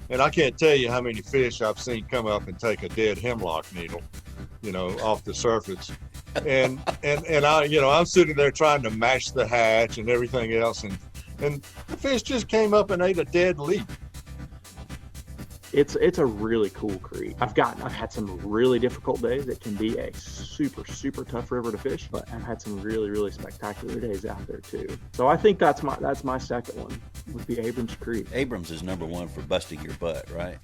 And I can't tell you how many fish I've seen come up and take a dead hemlock needle, off the surface. And I, I'm sitting there trying to mash the hatch and everything else, and the fish just came up and ate a dead leaf. It's a really cool creek. I've had some really difficult days. It can be a super, super tough river to fish, but I've had some really, really spectacular days out there too. So I think that's my second one, would be Abrams Creek. Abrams is number one for busting your butt, right?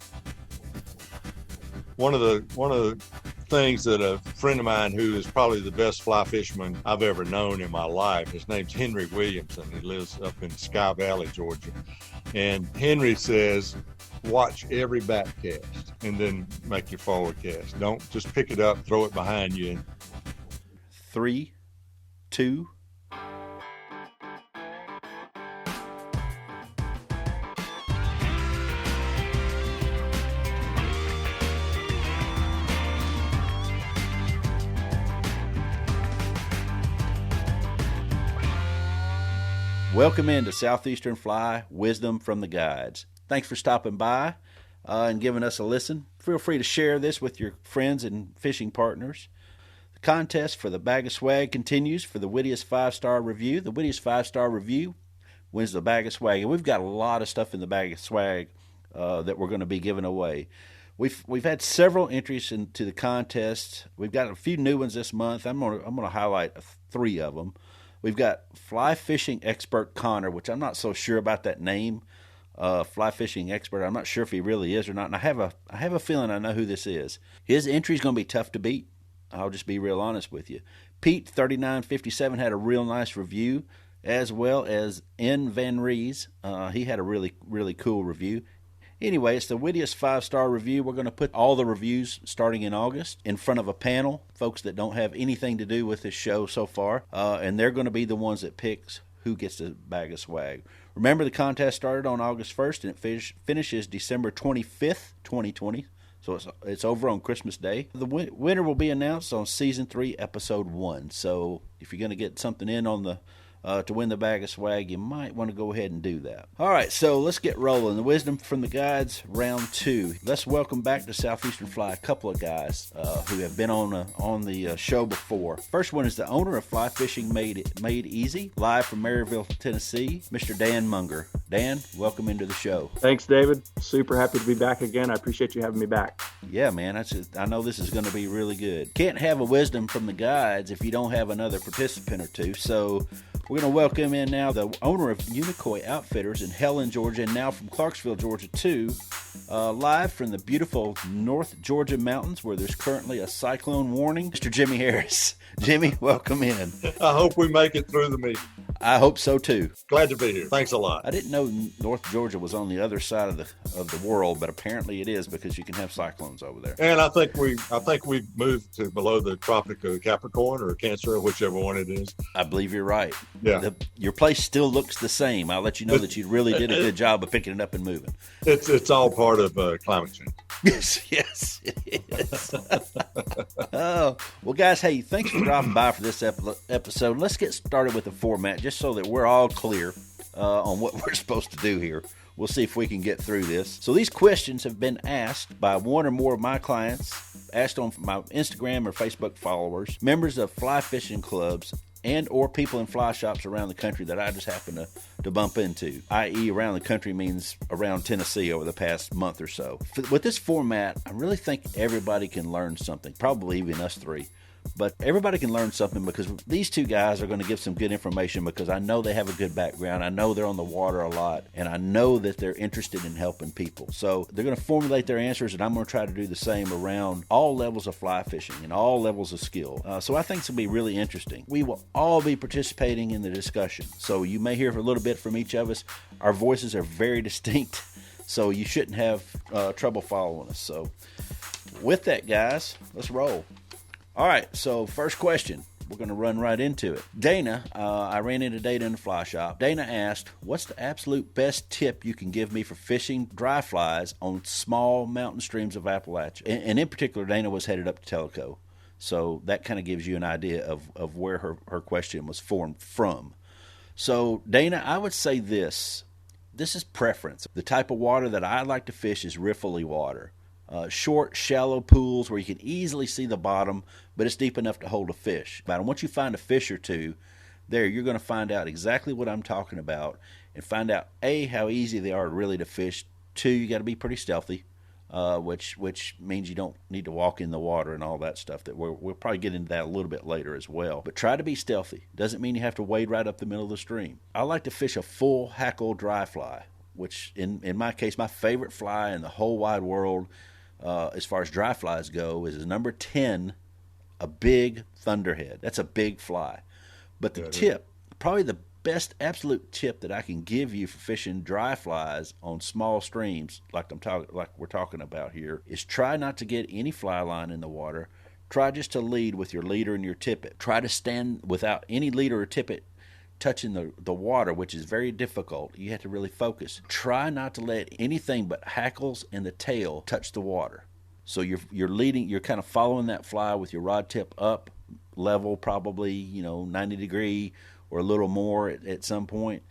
One of the things that a friend of mine, who is probably the best fly fisherman I've ever known in my life, his name's Henry Williamson. He lives up in Sky Valley, Georgia. And Henry says, watch every back cast and then make your forward cast. Don't just pick it up, throw it behind you. 3, 2. Welcome into Southeastern Fly Wisdom from the Guides. Thanks for stopping by and giving us a listen. Feel free to share this with your friends and fishing partners. The contest for the bag of swag continues for the wittiest 5-star review. The wittiest 5-star review wins the bag of swag. And we've got a lot of stuff in the bag of swag that we're going to be giving away. We've had several entries into the contest. We've got a few new ones this month. I'm going to highlight 3 of them. We've got fly fishing expert Connor, which I'm not so sure about that name, fly fishing expert. I'm not sure if he really is or not, and I have a feeling I know who this is. His entry's going to be tough to beat. I'll just be real honest with you. Pete 3957 had a real nice review, as well as N. Van Rees. He had a really, really cool review. Anyway, it's the wittiest 5-star review. We're going to put all the reviews starting in August in front of a panel, folks that don't have anything to do with this show so far, and they're going to be the ones that picks who gets the bag of swag. Remember, the contest started on August 1st, and it finishes December 25th, 2020, so it's over on Christmas Day. The winner will be announced on Season 3, Episode 1, so if you're going to get something in on the to win the bag of swag, you might want to go ahead and do that. All right, so let's get rolling. The Wisdom from the Guides, round 2. Let's welcome back to Southeastern Fly a couple of guys who have been on the show before. First one is the owner of Fly Fishing Made Easy, live from Maryville, Tennessee, Mr. Dan Munger. Dan, welcome into the show. Thanks, David. Super happy to be back again. I appreciate you having me back. Yeah, man. I know this is going to be really good. Can't have a Wisdom from the Guides if you don't have another participant or two, so we're going to welcome in now the owner of Unicoi Outfitters in Helen, Georgia, and now from Clarksville, Georgia, too, live from the beautiful North Georgia mountains where there's currently a cyclone warning, Mr. Jimmy Harris. Jimmy, welcome in. I hope we make it through the meeting. I hope so, too. Glad to be here. Thanks a lot. I didn't know North Georgia was on the other side of the world, but apparently it is because you can have cyclones over there. And I think we've moved to below the Tropic of Capricorn or Cancer, or whichever one it is. I believe you're right. Yeah. Your place still looks the same. I'll let you know that you really did a good job of picking it up and moving. It's all part of climate change. Yes, it is. Oh, well, guys, hey, thanks for dropping by for this episode. Let's get started with the format, just so that we're all clear on what we're supposed to do here. We'll see if we can get through this. So these questions have been asked by one or more of my clients, asked on my Instagram or Facebook followers, members of fly fishing clubs, and or people in fly shops around the country that I just happen to bump into, i.e. around the country means around Tennessee over the past month or so. With this format, I really think everybody can learn something, probably even us three. But everybody can learn something because these two guys are going to give some good information because I know they have a good background. I know they're on the water a lot, and I know that they're interested in helping people. So they're going to formulate their answers, and I'm going to try to do the same around all levels of fly fishing and all levels of skill. So I think it's going to be really interesting. We will all be participating in the discussion. So you may hear a little bit from each of us. Our voices are very distinct, so you shouldn't have trouble following us. So with that, guys, let's roll. All right, so first question. We're going to run right into it. Dana, I ran into Dana in the fly shop. Dana asked, what's the absolute best tip you can give me for fishing dry flies on small mountain streams of Appalachia? And in particular, Dana was headed up to Tellico. So that kind of gives you an idea of where her question was formed from. So, Dana, I would say this. This is preference. The type of water that I like to fish is riffly water. Short, shallow pools where you can easily see the bottom, but it's deep enough to hold a fish. But once you find a fish or two, there you're going to find out exactly what I'm talking about and find out, A, how easy they are really to fish. 2, you got to be pretty stealthy, which means you don't need to walk in the water and all that stuff. That we'll probably get into that a little bit later as well. But try to be stealthy. Doesn't mean you have to wade right up the middle of the stream. I like to fish a full hackle dry fly, which in my case, my favorite fly in the whole wide world, as far as dry flies go, is number 10, a big thunderhead. That's a big fly. But the tip, probably the best absolute tip that I can give you for fishing dry flies on small streams, like we're talking about here, is try not to get any fly line in the water. Try just to lead with your leader and your tippet. Try to stand without any leader or tippet touching the water, which is very difficult. You have to really focus. Try not to let anything but hackles and the tail touch the water. So you're leading, you're kind of following that fly with your rod tip up level, probably 90 degree or a little more at some point,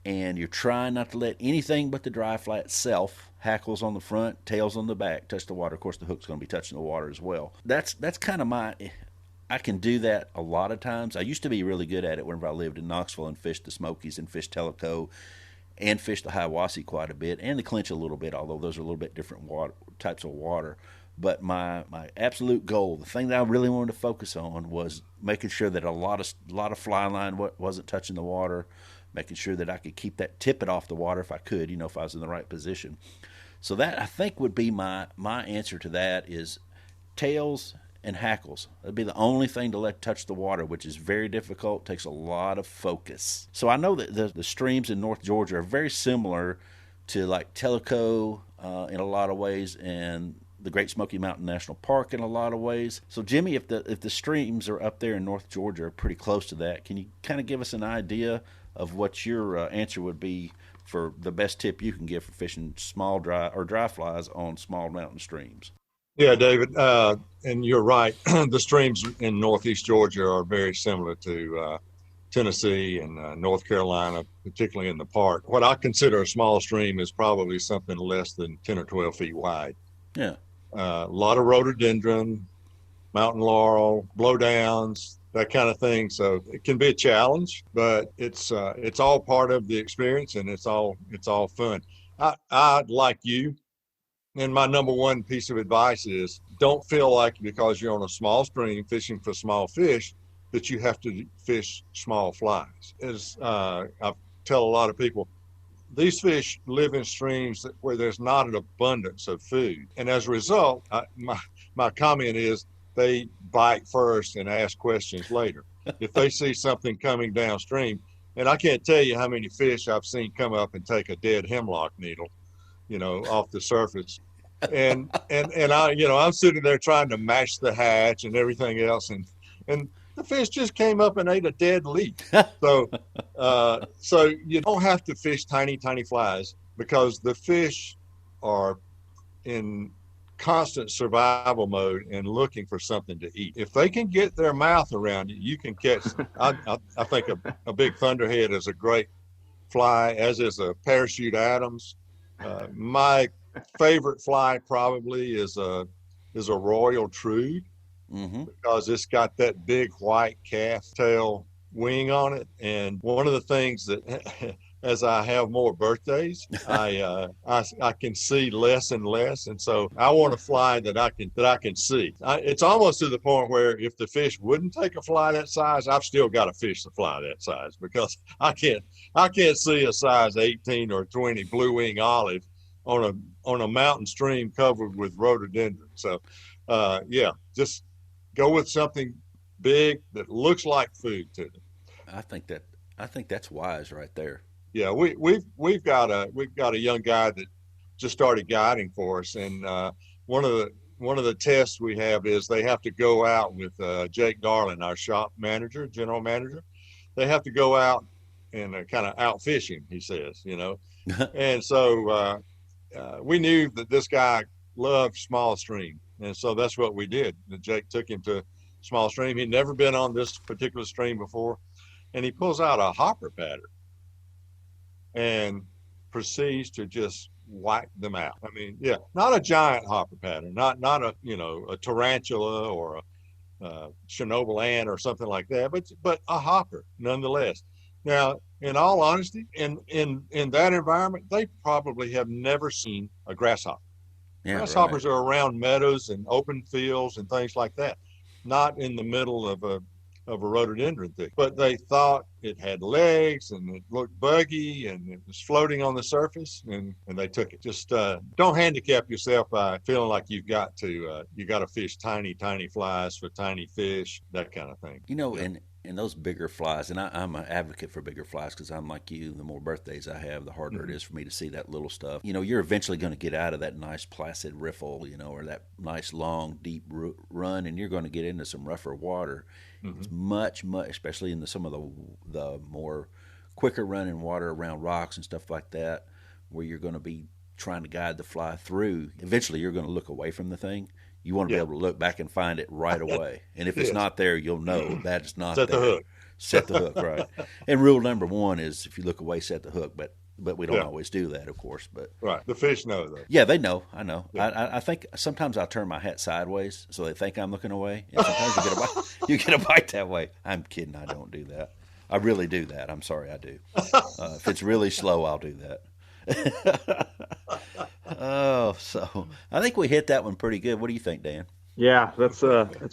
and you're trying not to let anything but the dry fly itself, hackles on the front, tails on the back, touch the water. Of course, the hook's going to be touching the water as well. That's kind of I can do that a lot of times. I used to be really good at it whenever I lived in Knoxville and fished the Smokies and fished Tellico and fished the Hiawassee quite a bit and the Clinch a little bit, although those are a little bit different types of water. But my absolute goal, the thing that I really wanted to focus on, was making sure that a lot of fly line wasn't touching the water, making sure that I could keep that tippet off the water if I could, if I was in the right position. So that, I think, would be my answer to that, is tails and hackles. That'd be the only thing to let touch the water, which is very difficult, takes a lot of focus. So I know that the streams in North Georgia are very similar to like Tellico in a lot of ways, and the Great Smoky Mountain National Park in a lot of ways. So Jimmy, if the streams are up there in North Georgia are pretty close to that, can you kind of give us an idea of what your answer would be for the best tip you can give for fishing small dry flies on small mountain streams? Yeah, David, and you're right. The streams in Northeast Georgia are very similar to Tennessee and North Carolina, particularly in the park. What I consider a small stream is probably something less than 10 or 12 feet wide. Yeah. A lot of rhododendron, mountain laurel, blowdowns, that kind of thing. So it can be a challenge, but it's all part of the experience, and it's all fun. I like you. And my number one piece of advice is, don't feel like because you're on a small stream fishing for small fish that you have to fish small flies. As I tell a lot of people, these fish live in streams where there's not an abundance of food. And as a result, my comment is they bite first and ask questions later. If they see something coming downstream, and I can't tell you how many fish I've seen come up and take a dead hemlock needle, off the surface. And I'm sitting there trying to mash the hatch and everything else, and the fish just came up and ate a dead leaf. So you don't have to fish tiny flies, because the fish are in constant survival mode and looking for something to eat. If they can get their mouth around you, you can catch. I think a big thunderhead is a great fly, as is a parachute Adams. My favorite fly probably is a royal trude, because it's got that big white calf tail wing on it. And one of the things that, as I have more birthdays, I can see less and less, and so I want a fly that I can see. It's almost to the point where if the fish wouldn't take a fly that size, I've still got to fish the fly that size, because I can't see a size 18 or 20 blue wing olive on a mountain stream covered with rhododendron. So just go with something big that looks like food to them. I think that's wise right there. Yeah, we've got a young guy that just started guiding for us, and one of the tests we have is they have to go out with Jake Darling, our shop manager, general manager. They have to go out and kind of out fishing, he says, and so we knew that this guy loved small stream, and so that's what we did. Jake took him to small stream. He'd never been on this particular stream before, and he pulls out a hopper pattern. And proceeds to just whack them out. I mean, yeah, not a giant hopper pattern, not a a tarantula or a Chernobyl ant or something like that, but a hopper nonetheless. Now, in all honesty, in that environment, they probably have never seen a grasshopper. Yeah, Grasshoppers right. are around meadows and open fields and things like that, not in the middle of a rhododendron thicket. But they thought it had legs and it looked buggy and it was floating on the surface, and they took it. Just don't handicap yourself by feeling like you got to fish tiny flies for tiny fish, that kind of thing. Yeah. And those bigger flies, and I'm an advocate for bigger flies because I'm like you. The more birthdays I have, the harder it is for me to see that little stuff. You're eventually going to get out of that nice placid riffle, or that nice long deep run, and you're going to get into some rougher water. It's much, especially in some of the more quicker running water around rocks and stuff like that, where you're going to be trying to guide the fly through. Eventually, you're going to look away from the thing. You want to be able to look back and find it right away. And if it's not there, you'll know that it's not Set there. the hook. Set the hook, right. And rule number one is if you look away, set the hook. But we don't always do that, of course. But right, the fish know though. Yeah, they know. I know. Yeah. I think sometimes I'll turn my hat sideways so they think I'm looking away. And sometimes you get a bite that way. I'm kidding. I don't do that. I really do that. I'm sorry, I do. If it's really slow, I'll do that. So I think we hit that one pretty good. What do you think, Dan? Yeah, that's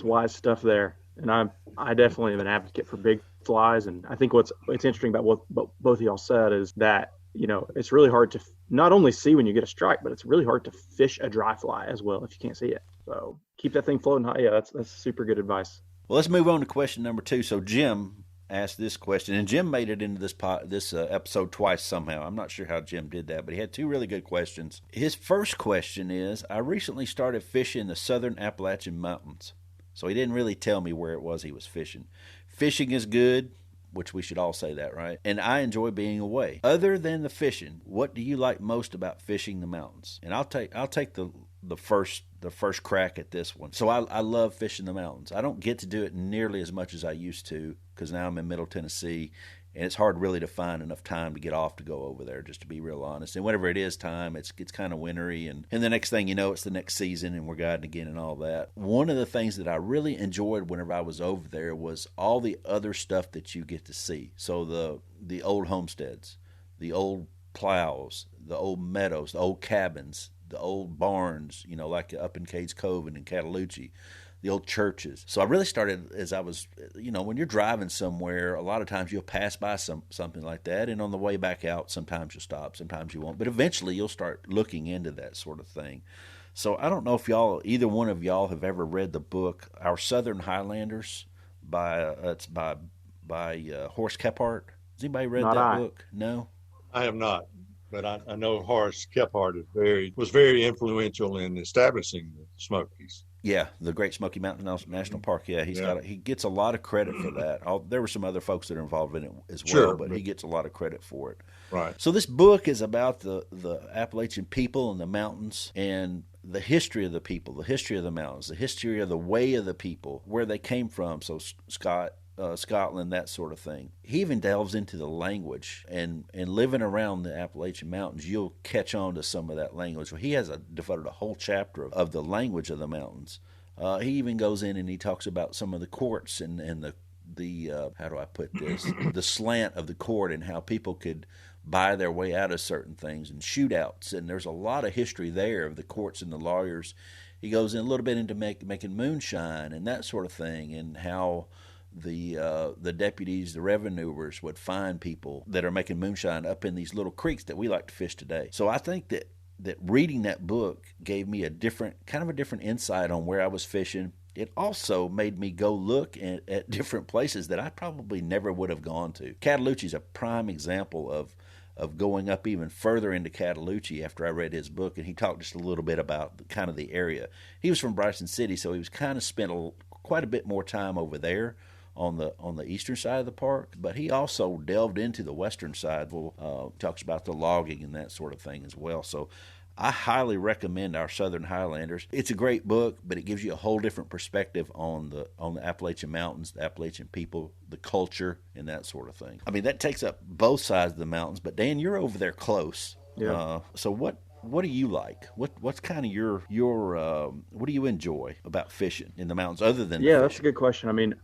wise stuff there. And I definitely am an advocate for big flies. And I think what's interesting about what both of y'all said is that it's really hard to not only see when you get a strike, but it's really hard to fish a dry fly as well if you can't see it. So keep that thing floating high. Yeah, that's super good advice. Well, let's move on to question number 2. So Jim asked this question, and Jim made it into this episode twice somehow. I'm not sure how Jim did that, but he had 2 really good questions. His first question is, I recently started fishing the Southern Appalachian Mountains. So he didn't really tell me where it was he was fishing. Fishing is good, which we should all say that, right? And I enjoy being away. Other than the fishing, what do you like most about fishing the mountains? And I'll take the first crack at this one. So I love fishing the mountains. I don't get to do it nearly as much as I used to because now I'm in Middle Tennessee, and it's hard really to find enough time to get off to go over there, just to be real honest. And whenever it is time, it's kind of wintry, and the next thing you know, it's the next season, and we're guiding again and all that. One of the things that I really enjoyed whenever I was over there was all the other stuff that you get to see. So the old homesteads, the old plows, the old meadows, the old cabins, the old barns, like up in Cades Cove and in Cataloochee, the old churches. So I really started as I was, when you're driving somewhere, a lot of times you'll pass by something like that, and on the way back out, sometimes you'll stop, sometimes you won't, but eventually you'll start looking into that sort of thing. So I don't know if either one of y'all have ever read the book Our Southern Highlanders by Horace Kephart. Has anybody read that book? No? I have not. But I know Horace Kephart was very influential in establishing the Smokies. Yeah, the Great Smoky Mountain National Park. Yeah, he gets a lot of credit for that. There were some other folks that are involved in it as well, but he gets a lot of credit for it. Right. So this book is about the Appalachian people and the mountains and the history of the people, the history of the mountains, the history of the way of the people, where they came from. So Scotland, that sort of thing. He even delves into the language, and living around the Appalachian Mountains, you'll catch on to some of that language. He has devoted a whole chapter of the language of the mountains. He even goes in and he talks about some of the courts and the how do I put this, the slant of the court and how people could buy their way out of certain things and shootouts. And there's a lot of history there of the courts and the lawyers. He goes in a little bit into making moonshine and that sort of thing, and how the deputies, the revenuers would find people that are making moonshine up in these little creeks that we like to fish today. So I think that reading that book gave me a different insight on where I was fishing. It also made me go look at different places that I probably never would have gone to. Cataloochee is a prime example of going up even further into Cataloochee after I read his book, and he talked just a little bit about kind of the area. He was from Bryson City, so he was kind of spent quite a bit more time over there on the eastern side of the park, but he also delved into the western side. Talks about the logging and that sort of thing as well. So I highly recommend Our Southern Highlanders. It's a great book, but it gives you a whole different perspective on the Appalachian Mountains, the Appalachian people, the culture, and that sort of thing. I mean, that takes up both sides of the mountains, but Dan, you're over there close. Yeah. So what do you like? What's kind of your what do you enjoy about fishing in the mountains other than the Yeah, that's a fishing? good question. I mean,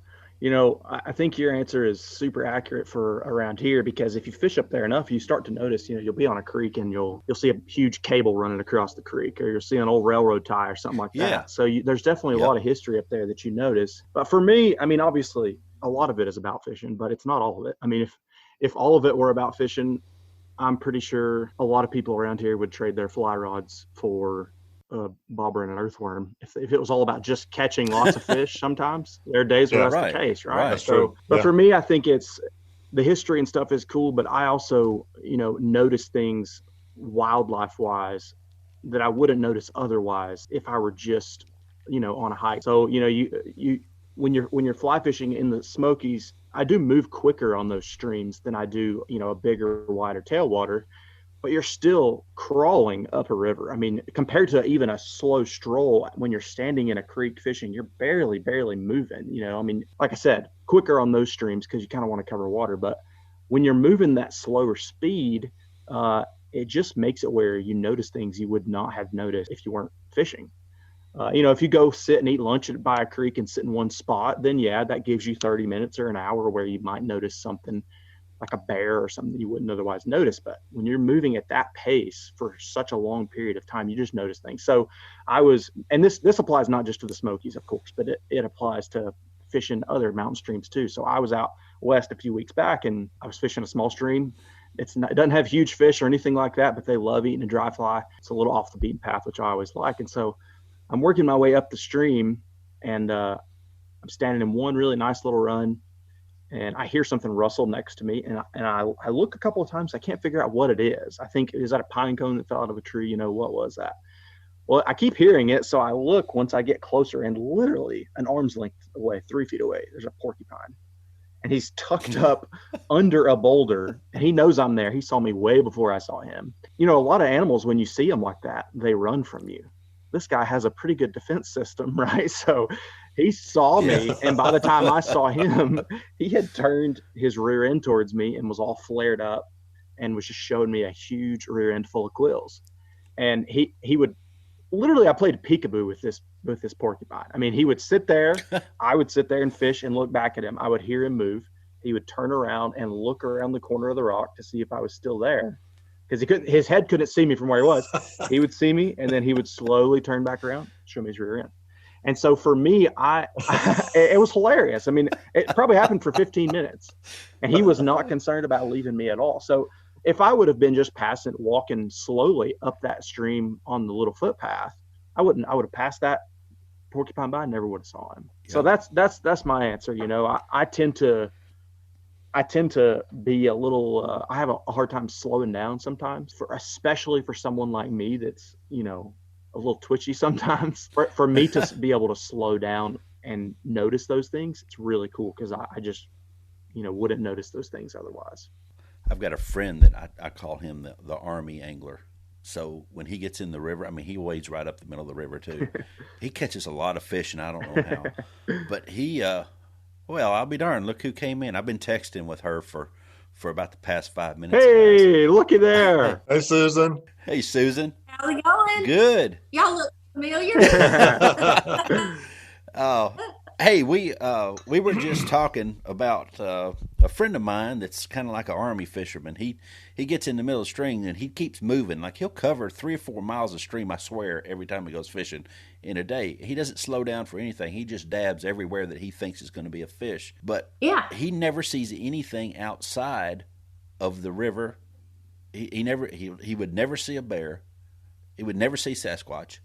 I think your answer is super accurate for around here, because if you fish up there enough, you start to notice, you'll be on a creek and you'll see a huge cable running across the creek, or you'll see an old railroad tie or something like Yeah. that. So there's definitely a Yep. lot of history up there that you notice. But for me, I mean, obviously a lot of it is about fishing, but it's not all of it. I mean, if all of it were about fishing, I'm pretty sure a lot of people around here would trade their fly rods for a bobber and an earthworm. If it was all about just catching lots of fish, sometimes there are days where Yeah, that's right, the case, right? right. That's So, true. but Yeah. for me, I think it's the history and stuff is cool, but I also, notice things wildlife wise that I wouldn't notice otherwise if I were just, on a hike. So, you when you're fly fishing in the Smokies, I do move quicker on those streams than I do, a bigger, wider tailwater, but you're still crawling up a river. I mean, compared to even a slow stroll, when you're standing in a creek fishing, you're barely moving. I mean, like I said, quicker on those streams because you kind of want to cover water. But when you're moving that slower speed, it just makes it where you notice things you would not have noticed if you weren't fishing. If you go sit and eat lunch by a creek and sit in one spot, then yeah, that gives you 30 minutes or an hour where you might notice something like a bear or something that you wouldn't otherwise notice. But when you're moving at that pace for such a long period of time, you just notice things. So and this applies not just to the Smokies, of course, but it applies to fishing other mountain streams too. So I was out west a few weeks back and I was fishing a small stream. It doesn't have huge fish or anything like that, but they love eating a dry fly. It's a little off the beaten path, which I always like. And so I'm working my way up the stream, and I'm standing in one really nice little run, and I hear something rustle next to me, and I look a couple of times. I can't figure out what it is. I think, is that a pine cone that fell out of a tree? What was that? Well, I keep hearing it, so I look once I get closer, and literally an arm's length away, 3 feet away, there's a porcupine. And he's tucked up under a boulder, and he knows I'm there. He saw me way before I saw him. A lot of animals, when you see them like that, they run from you. This guy has a pretty good defense system, right? So he saw me, and by the time I saw him, he had turned his rear end towards me and was all flared up and was just showing me a huge rear end full of quills. And he would literally, I played peekaboo with this porcupine. I mean, he would sit there, I would sit there and fish and look back at him. I would hear him move. He would turn around and look around the corner of the rock to see if I was still there, because his head couldn't see me from where he was. He would see me, and then he would slowly turn back around, show me his rear end. And so for me, it was hilarious. I mean, it probably happened for 15 minutes, and he was not concerned about leaving me at all. So if I would have been just walking slowly up that stream on the little footpath, I would have passed that porcupine by and never would have saw him. Yeah. So that's my answer. I tend to be a little, I have a hard time slowing down sometimes, especially for someone like me that's, a little twitchy sometimes. For me to be able to slow down and notice those things, it's really cool, because I just, wouldn't notice those things otherwise. I've got a friend that I call him the Army angler. So when he gets in the river, I mean, he wades right up the middle of the river too. He catches a lot of fish, and I don't know how. But well, I'll be darned. Look who came in. I've been texting with her for about the past 5 minutes. Hey, looky there. Hey, Susan. Hey, Susan. How's it going? Good. Y'all look familiar. Hey, we were just talking about a friend of mine that's kind of like an army fisherman. He gets in the middle of the stream and he keeps moving. Like, he'll cover 3 or 4 miles of stream, I swear, every time he goes fishing in a day. He doesn't slow down for anything. He just dabs everywhere that he thinks is going to be a fish. But yeah, he never sees anything outside of the river. He would never see a bear. He would never see Sasquatch.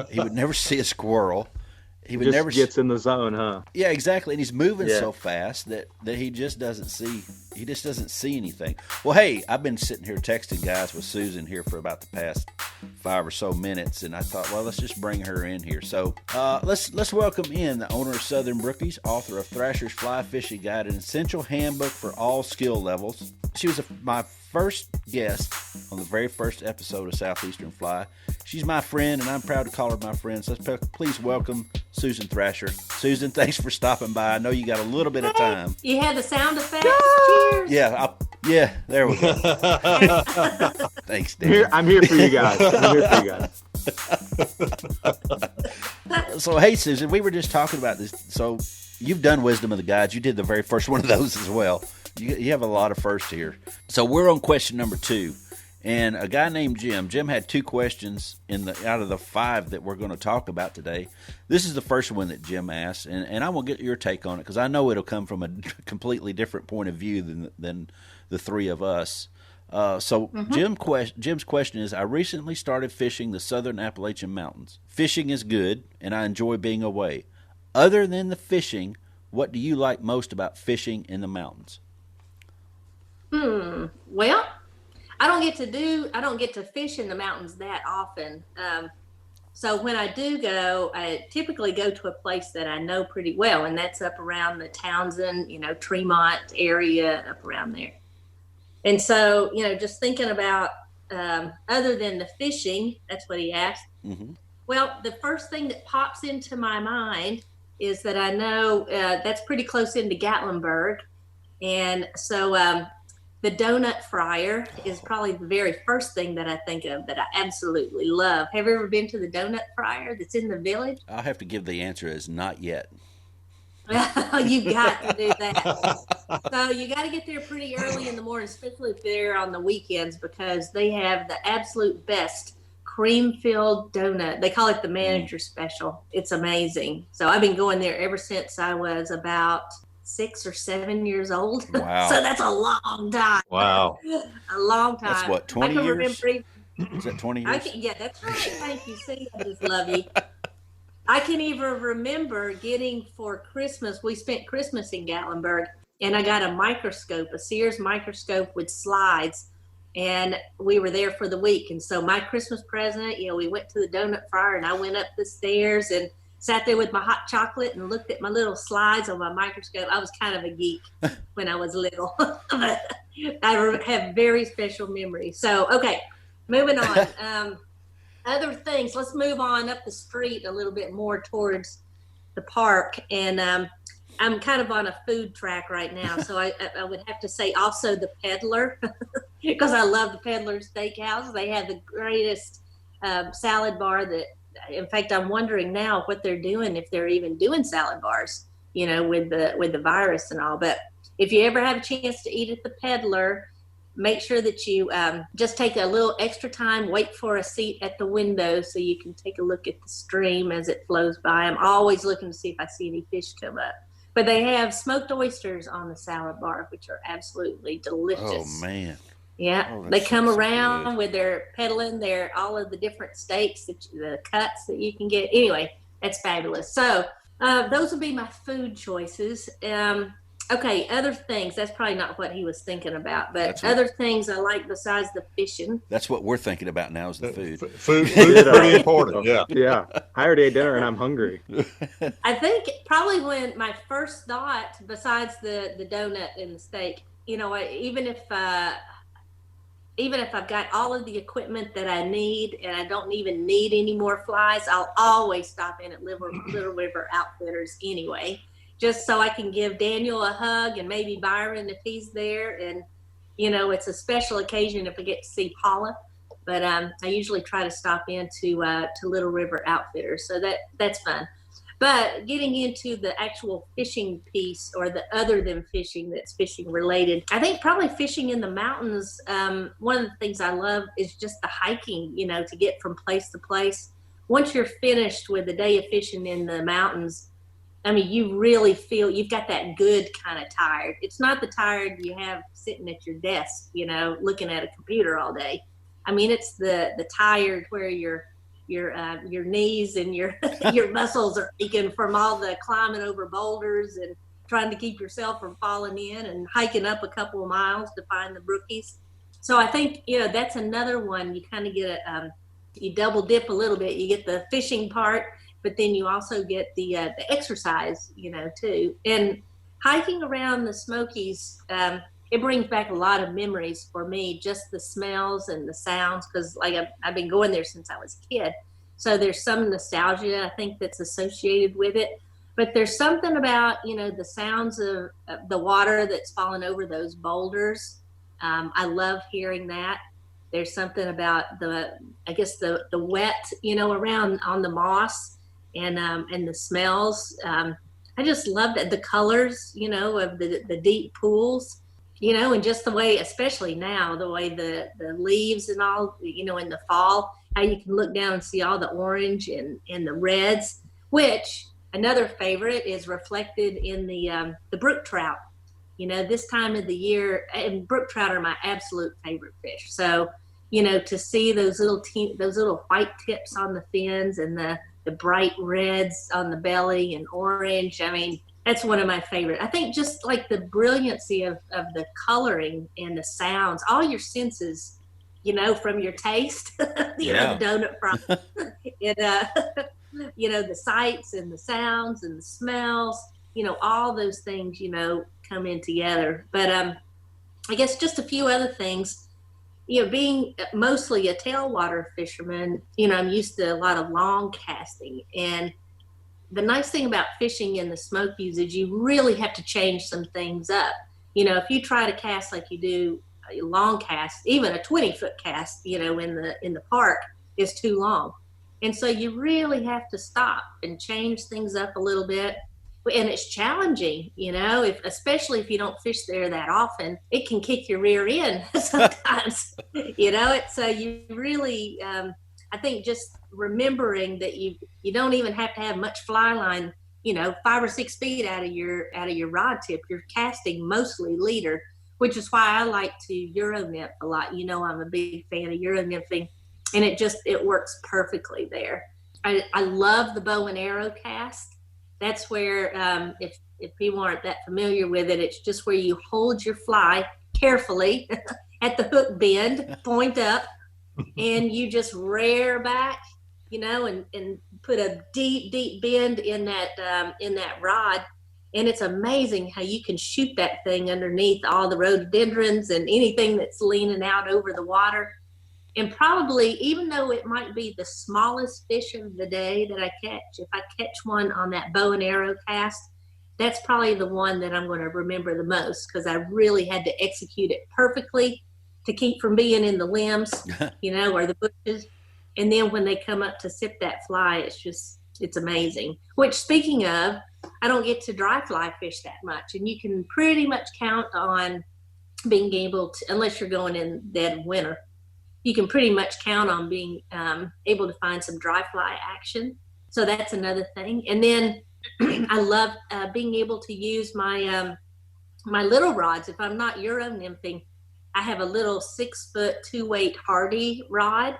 He would never see a squirrel. He would never gets in the zone, huh? Yeah, exactly. And he's moving so fast that he just doesn't see anything. Well, hey, I've been sitting here texting guys with Susan here for about the past 5 or so minutes, and I thought, well, let's just bring her in here. So let's welcome in the owner of Southern Brookies, author of Thrasher's Fly Fishing Guide, an essential handbook for all skill levels. She was my first guest on the very first episode of Southeastern Fly. She's my friend, and I'm proud to call her my friend. So please welcome Susan Thrasher. Susan, thanks for stopping by. I know you got a little bit of time. You had the sound effects. Cheers. Yeah, Yeah, there we go. Thanks, Dan. I'm here for you guys. So, hey, Susan, we were just talking about this. So, you've done Wisdom of the Guides. You did the very first one of those as well. You have a lot of firsts here. So, we're on question number 2. And a guy named Jim. Jim had 2 questions out of the 5 that we're going to talk about today. This is the first one that Jim asked, and I will get your take on it because I know it'll come from a completely different point of view than the 3 of us. Jim's question is, I recently started fishing the Southern Appalachian Mountains. Fishing is good, and I enjoy being away. Other than the fishing, what do you like most about fishing in the mountains? Well, I don't get to fish in the mountains that often. So when I do go, I typically go to a place that I know pretty well, and that's up around the Townsend, Tremont area, up around there. And so, just thinking about other than the fishing, that's what he asked. Mm-hmm. Well, the first thing that pops into my mind is that I know that's pretty close into Gatlinburg. And so the donut fryer is probably the very first thing that I think of that I absolutely love. Have you ever been to the donut fryer that's in the village? I'll have to give the answer as not yet. You got to do that. So you got to get there pretty early in the morning, especially if they're on the weekends, because they have the absolute best cream-filled donut. They call it the manager special. It's amazing. So I've been going there ever since I was about 6 or 7 years old. Wow. So that's a long time. Wow. A long time. That's what, 20 years? Is that 20 years? Yeah, that's right. Thank you. See, I just love you. I can even remember getting for Christmas, we spent Christmas in Gatlinburg, and I got a microscope, a Sears microscope with slides, and we were there for the week. And so my Christmas present, we went to the donut fryer, and I went up the stairs and sat there with my hot chocolate and looked at my little slides on my microscope. I was kind of a geek when I was little. I have very special memories. So, okay, moving on. Other things, let's move on up the street a little bit more towards the park. And I'm kind of on a food track right now. So I would have to say also the Peddler, because I love the Peddler Steakhouse. They have the greatest salad bar that, in fact, I'm wondering now what they're doing, if they're even doing salad bars, with the virus and all. But if you ever have a chance to eat at the Peddler, make sure that you just take a little extra time, wait for a seat at the window so you can take a look at the stream as it flows by. I'm always looking to see if I see any fish come up. But they have smoked oysters on the salad bar, which are absolutely delicious. Oh, man. Yeah, they come around with their peddling all of the different steaks, the cuts that you can get. Anyway, that's fabulous. So those would be my food choices. Okay, other things. That's probably not what he was thinking about, but other things I like besides the fishing. That's what we're thinking about now is the food. Food's pretty important, yeah. Yeah, I already ate dinner and I'm hungry. I think probably when my first thought, besides the donut and the steak, even if I've got all of the equipment that I need and I don't even need any more flies, I'll always stop in at Little River Outfitters anyway, just so I can give Daniel a hug and maybe Byron if he's there. And, it's a special occasion if I get to see Paula. But I usually try to stop into Little River Outfitters. So that's fun. But getting into the actual fishing piece, or the other than fishing that's fishing related, I think probably fishing in the mountains, one of the things I love is just the hiking, to get from place to place. Once you're finished with a day of fishing in the mountains, I mean, you really feel you've got that good kind of tired. It's not the tired you have sitting at your desk, looking at a computer all day. I mean, it's the tired where your knees and your muscles are aching from all the climbing over boulders and trying to keep yourself from falling in and hiking up a couple of miles to find the brookies. So I think, that's another one. You kind of get you double dip a little bit. You get the fishing part, but then you also get the exercise, too. And hiking around the Smokies, it brings back a lot of memories for me, just the smells and the sounds, because I've been going there since I was a kid. So there's some nostalgia, I think, that's associated with it. But there's something about, the sounds of the water that's falling over those boulders. I love hearing that. There's something about the wet, around on the moss and the smells. I just love that, the colors, of the deep pools, and just the way, especially now, the way the leaves and all, in the fall, how you can look down and see all the orange and the reds, which another favorite is reflected in the brook trout. This time of the year, and brook trout are my absolute favorite fish. So, to see those little white tips on the fins and the bright reds on the belly and orange. I mean, that's one of my favorite. I think just like the brilliancy of the coloring and the sounds, all your senses, from your taste, the donut from, and, the sights and the sounds and the smells, all those things, come in together. But I guess just a few other things. Being mostly a tailwater fisherman, I'm used to a lot of long casting. And the nice thing about fishing in the Smokies is you really have to change some things up. If you try to cast like you do a long cast, even a 20-foot cast, in the park is too long. And so you really have to stop and change things up a little bit. And it's challenging, especially if you don't fish there that often, it can kick your rear end sometimes, so you really, I think just remembering that you don't even have to have much fly line, 5 or 6 feet out of your rod tip. You're casting mostly leader, which is why I like to Euro nymph a lot. I'm a big fan of Euro nymphing, and it works perfectly there. I love the bow and arrow cast. That's where, if people aren't that familiar with it, it's just where you hold your fly carefully at the hook bend, point up, and you just rear back, and put a deep, deep bend in that rod. And it's amazing how you can shoot that thing underneath all the rhododendrons and anything that's leaning out over the water. And probably, even though it might be the smallest fish of the day that I catch, if I catch one on that bow and arrow cast, that's probably the one that I'm going to remember the most, because I really had to execute it perfectly to keep from being in the limbs, or the bushes. And then when they come up to sip that fly, it's amazing. Which, speaking of, I don't get to dry fly fish that much. And you can pretty much count on being able to, unless you're going in dead winter, you can pretty much count on being able to find some dry fly action. So that's another thing. And then I love being able to use my my little rods. If I'm not Euro nymphing, I have a little 6-foot 2-weight Hardy rod,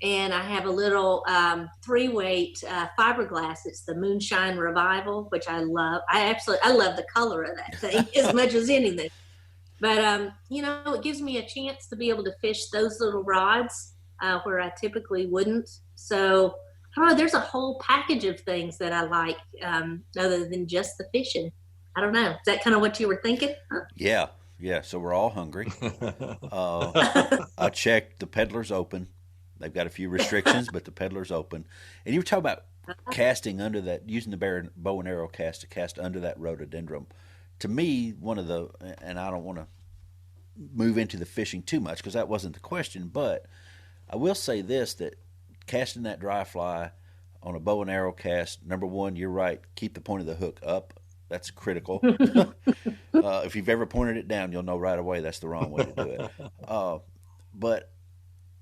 and I have a little 3-weight fiberglass. It's the Moonshine Revival, which I love. I love the color of that thing as much as anything. But, it gives me a chance to be able to fish those little rods where I typically wouldn't. So, there's a whole package of things that I like other than just the fishing. I don't know. Is that kind of what you were thinking? Yeah. So we're all hungry. I checked, the peddler's open. They've got a few restrictions, but the peddler's open. And you were talking about casting under that, using the bow and arrow cast to cast under that rhododendron. To me, and I don't want to move into the fishing too much because that wasn't the question, but I will say this, that casting that dry fly on a bow and arrow cast, number one, you're right, keep the point of the hook up. That's critical. If you've ever pointed it down, you'll know right away that's the wrong way to do it. But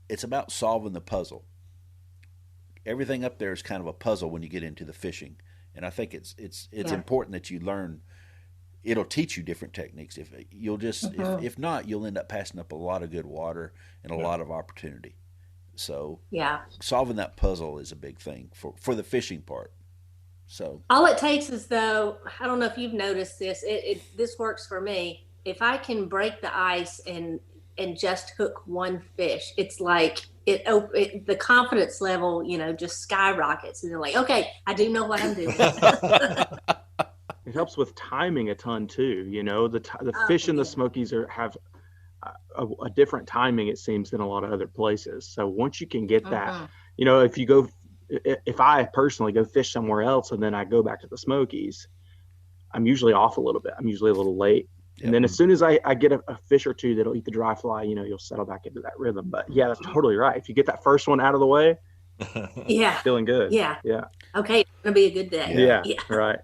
it's about solving the puzzle. Everything up there is kind of a puzzle when you get into the fishing, and I think it's important that you learn. It'll teach you different techniques. If not, you'll end up passing up a lot of good water and a lot of opportunity. So solving that puzzle is a big thing for the fishing part. So all it takes is, though, I don't know if you've noticed this, this works for me. If I can break the ice and just hook one fish, it's like the confidence level, just skyrockets, and they're like, okay, I do know what I'm doing. It helps with timing a ton too. The fish in the Smokies have a different timing, it seems, than a lot of other places. So once you can get that, if I personally go fish somewhere else and then I go back to the Smokies, I'm usually off a little bit. I'm usually a little late. And then as soon as I get a fish or two that'll eat the dry fly, you'll settle back into that rhythm. But yeah, that's totally right. If you get that first one out of the way, yeah, feeling good. Yeah. Yeah. Okay. It's going to be a good day. Yeah. Right.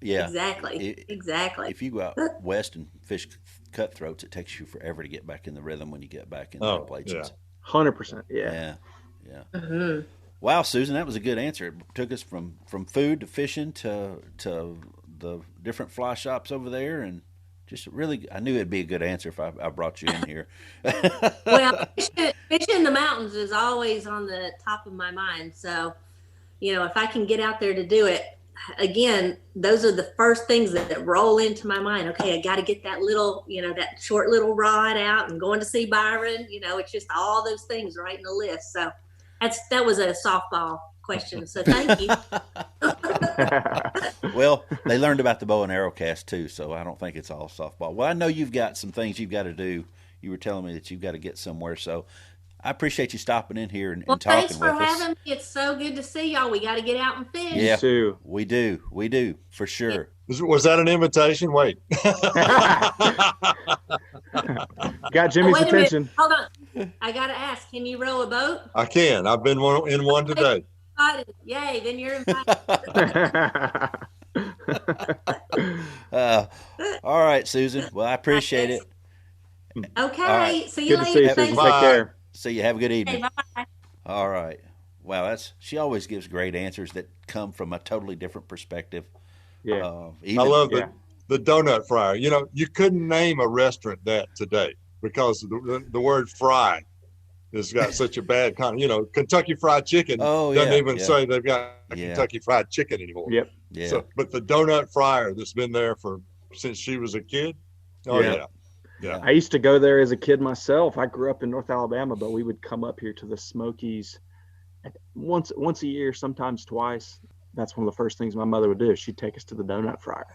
Yeah. Exactly. Exactly. If you go out west and fish cutthroats, it takes you forever to get back in the rhythm when you get back in the Appalachians. 100%. Yeah. Yeah. Wow, Susan, that was a good answer. It took us from food to fishing to the different fly shops over there, and just really, I knew it'd be a good answer if I brought you in here. Well, fishing in the mountains is always on the top of my mind. So, if I can get out there to do it, again, those are the first things that roll into my mind. Okay, I got to get that little, that short little rod out and going to see Byron. It's just all those things right in the list. So that was a softball question. So thank you. Well, they learned about the bow and arrow cast too, so I don't think it's all softball. Well, I know you've got some things you've got to do. You were telling me that you've got to get somewhere, so I appreciate you stopping in here and talking with us. Thanks for having me. It's so good to see y'all. We got to get out and fish. Yeah, too. We do, for sure. Was that an invitation? Wait. Got Jimmy's wait a attention. minute. Hold on. I got to ask, can you row a boat? I can. I've been in one today. Yay, then you're invited. All right, Susan. Well, I appreciate it. Okay. Right. See you Good to later. see you, Thank Susan. Take care. See you. Have a good evening. Okay, bye. All right. Wow, she always gives great answers that come from a totally different perspective. Yeah. I love the donut fryer. You couldn't name a restaurant that today because the word fry has got such a bad Kentucky Fried Chicken doesn't even say they've got Kentucky Fried Chicken anymore. Yep. Yeah. So, but the donut fryer that's been there since she was a kid. Oh yeah. I used to go there as a kid myself. I grew up in North Alabama, but we would come up here to the Smokies once a year, sometimes twice. That's one of the first things my mother would do. She'd take us to the donut fryer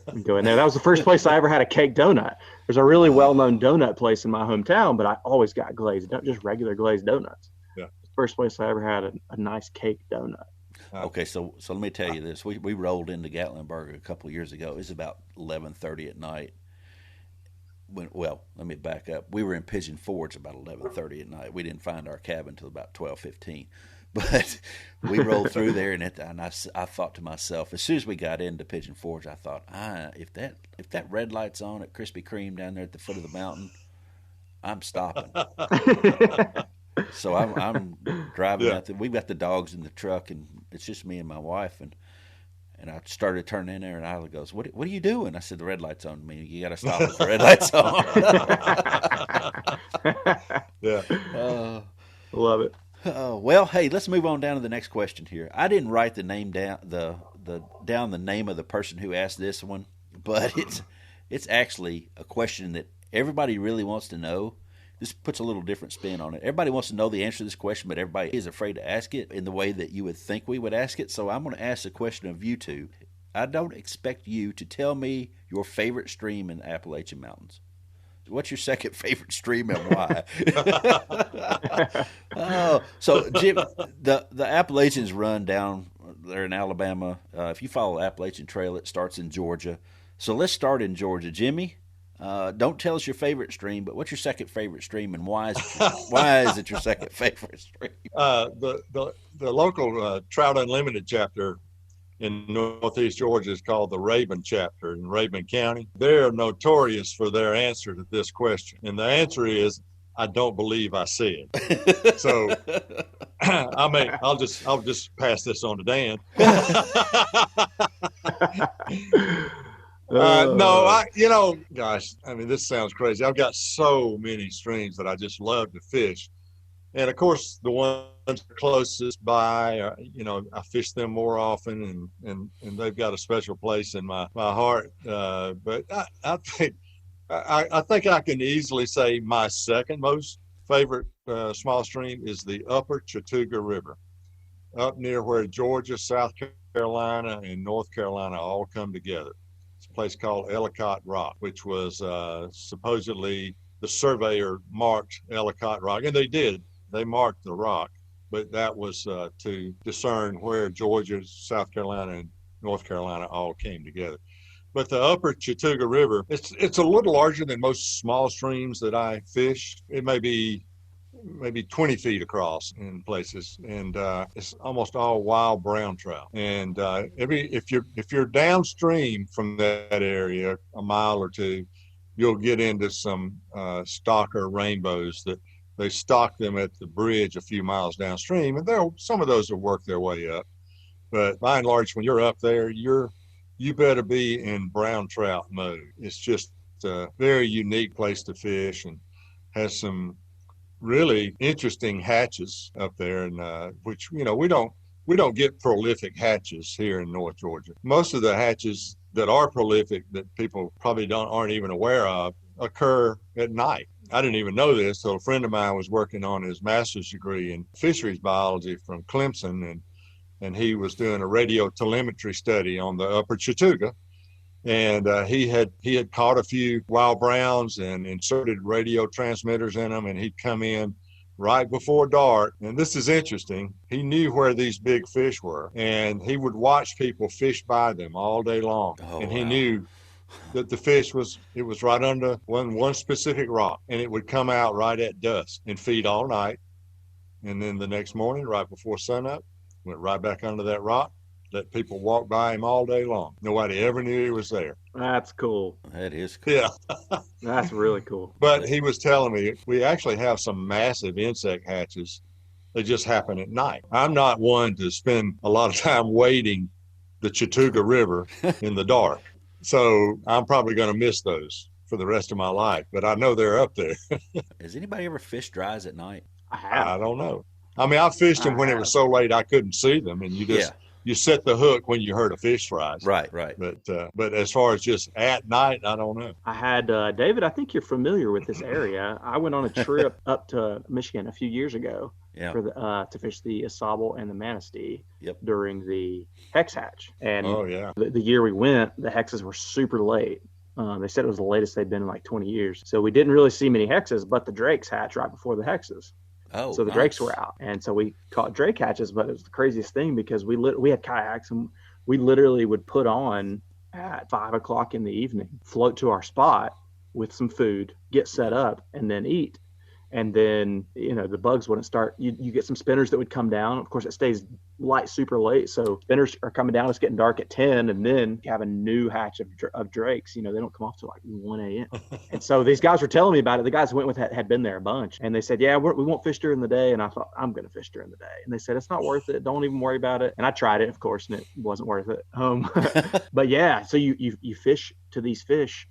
and go in there. That was the first place I ever had a cake donut. There's a really well-known donut place in my hometown, but I always got glazed, just regular glazed donuts. Yeah. First place I ever had a nice cake donut. Okay, so let me tell you this. We rolled into Gatlinburg a couple of years ago. It was about 11:30 at night. Let me back up. We were in Pigeon Forge about 11:30 at night. We didn't find our cabin until about 12:15. But we rolled through there, and I thought to myself, as soon as we got into Pigeon Forge, I thought, if that red light's on at Krispy Kreme down there at the foot of the mountain, I'm stopping. So I'm driving out there. We've got the dogs in the truck, and it's just me and my wife, and I started turning in there, and Isla goes, "What are you doing?" I said, "The red light's on me. You got to stop if the red light's on." Yeah. Love it. Well, hey, let's move on down to the next question here. I didn't write the name down the name of the person who asked this one, but it's actually a question that everybody really wants to know. This puts a little different spin on it. Everybody wants to know the answer to this question, but everybody is afraid to ask it in the way that you would think we would ask it. So I'm going to ask the question of you two. I don't expect you to tell me your favorite stream in the Appalachian Mountains. What's your second favorite stream and why? So Jim, the Appalachians run down there in Alabama. If you follow the Appalachian Trail, it starts in Georgia. So let's start in Georgia. Jimmy, don't tell us your favorite stream, but what's your second favorite stream and why is it your second favorite stream? The local Trout Unlimited chapter in Northeast Georgia is called the Rabun chapter in Rabun County. They're notorious for their answer to this question. And the answer is, I don't believe I said. So I'll just pass this on to Dan. Gosh, this sounds crazy. I've got so many streams that I just love to fish. And of course, the ones closest by, I fish them more often, and they've got a special place in my heart. But I think I can easily say my second most favorite small stream is the upper Chatuga River, up near where Georgia, South Carolina, and North Carolina all come together. It's a place called Ellicott Rock, which was supposedly the surveyor marked Ellicott Rock, and they did. They marked the rock, but that was to discern where Georgia, South Carolina, and North Carolina all came together. But the upper Chatuga River, it's a little larger than most small streams that I fish. It may be maybe 20 feet across in places, and it's almost all wild brown trout. And if you're downstream from that area a mile or two, you'll get into some stocker rainbows that they stock them at the bridge a few miles downstream, and some of those will work their way up. But by and large, when you're up there, you better be in brown trout mode. It's just a very unique place to fish, and has some really interesting hatches up there, and which we don't get prolific hatches here in North Georgia. Most of the hatches that are prolific that people probably aren't even aware of occur at night. I didn't even know this till a friend of mine was working on his master's degree in fisheries biology from Clemson, and he was doing a radio telemetry study on the upper Chatuga. And he had caught a few wild browns and inserted radio transmitters in them, and he'd come in right before dark. And this is interesting. He knew where these big fish were, and he would watch people fish by them all day long. Oh, and he wow. knew that the fish was right under one specific rock, and it would come out right at dusk and feed all night. And then the next morning, right before sunup, went right back under that rock. Let people walk by him all day long. Nobody ever knew he was there. That's cool. That is cool. Yeah. That's really cool. But he was telling me we actually have some massive insect hatches. They just happen at night. I'm not one to spend a lot of time wading the Chatuga River in the dark. So I'm probably going to miss those for the rest of my life. But I know they're up there. Has anybody ever fished dries at night? I have. I don't know. I mean, I fished them when it was so late I couldn't see them, and you set the hook when you heard a fish rise. Right. But as far as just at night, I don't know. I had David. I think you're familiar with this area. I went on a trip up to Michigan a few years ago for to fish the Asable and the Manistee during the hex hatch. And the year we went, the hexes were super late. They said it was the latest they'd been in like 20 years. So we didn't really see many hexes, but the drakes hatch right before the hexes. Oh, so the drakes were out, and so we caught drake hatches. But it was the craziest thing because we had kayaks, and we literally would put on at 5 o'clock in the evening, float to our spot with some food, get set up, and then eat. And then the bugs wouldn't start. You get some spinners that would come down. Of course, it stays light super late, so spinners are coming down. It's getting dark at 10, and then you have a new hatch of drakes. They don't come off till like 1 a.m. And so these guys were telling me about it. The guys I went with had been there a bunch, and they said, "Yeah, we won't fish during the day." And I thought, I'm going to fish during the day. And they said, "It's not worth it. Don't even worry about it." And I tried it, of course, and it wasn't worth it. But yeah, so you fish to these fish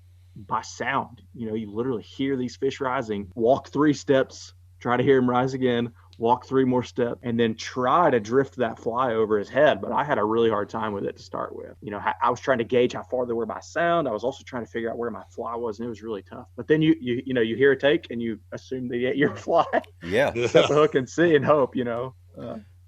by sound. You literally hear these fish rising, walk 3 steps, try to hear him rise again, walk 3 more steps, and then try to drift that fly over his head. But I had a really hard time with it to start with. I was trying to gauge how far they were by sound. I was also trying to figure out where my fly was, and it was really tough. But then you hear a take and you assume they get your fly. Yeah. Set the hook and see and hope.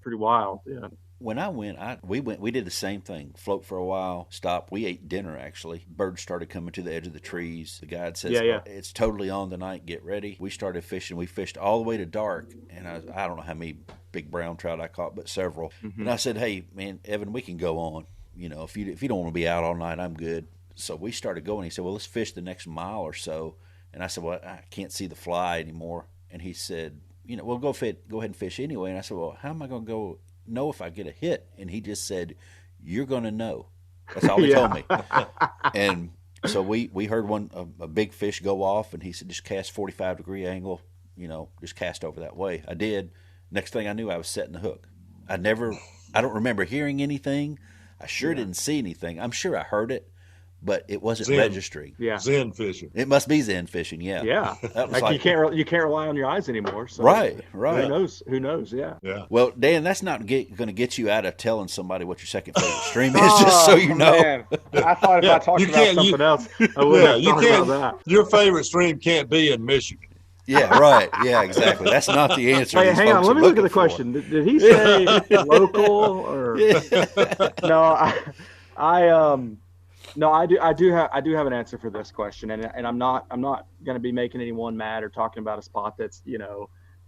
Pretty wild. Yeah. When I went, we did the same thing. Float for a while, stop. We ate dinner, actually. Birds started coming to the edge of the trees. The guide says, it's totally on tonight. Get ready. We started fishing. We fished all the way to dark, and I don't know how many big brown trout I caught, but several. Mm-hmm. And I said, "Hey, man, Evan, we can go on. If you don't want to be out all night, I'm good." So we started going. He said, "Well, let's fish the next mile or so." And I said, "Well, I can't see the fly anymore." And he said, "Well, go ahead and fish anyway." And I said, "Well, how am I going to know if I get a hit?" And he just said, "You're going to know." That's all he told me. And so we heard a big fish go off, and he said, "Just cast 45-degree angle, just cast over that way." I did. Next thing I knew, I was setting the hook. I don't remember hearing anything. I sure didn't see anything. I'm sure I heard it, but it wasn't registering. Yeah. Zen fishing. It must be Zen fishing. Yeah. Yeah. That was you can't rely on your eyes anymore. So right. Who knows? Yeah. Yeah. Well, Dan, that's not going to get you out of telling somebody what your second favorite stream is, just so you know. Man. I thought if I talked about something else, I wouldn't have talked about that. Your favorite stream can't be in Michigan. Yeah, right. Yeah, exactly. That's not the answer. Hey, hang on. Let me look at the question. Did he say local or no? No, I do have an answer for this question, and I'm not going to be making anyone mad or talking about a spot that's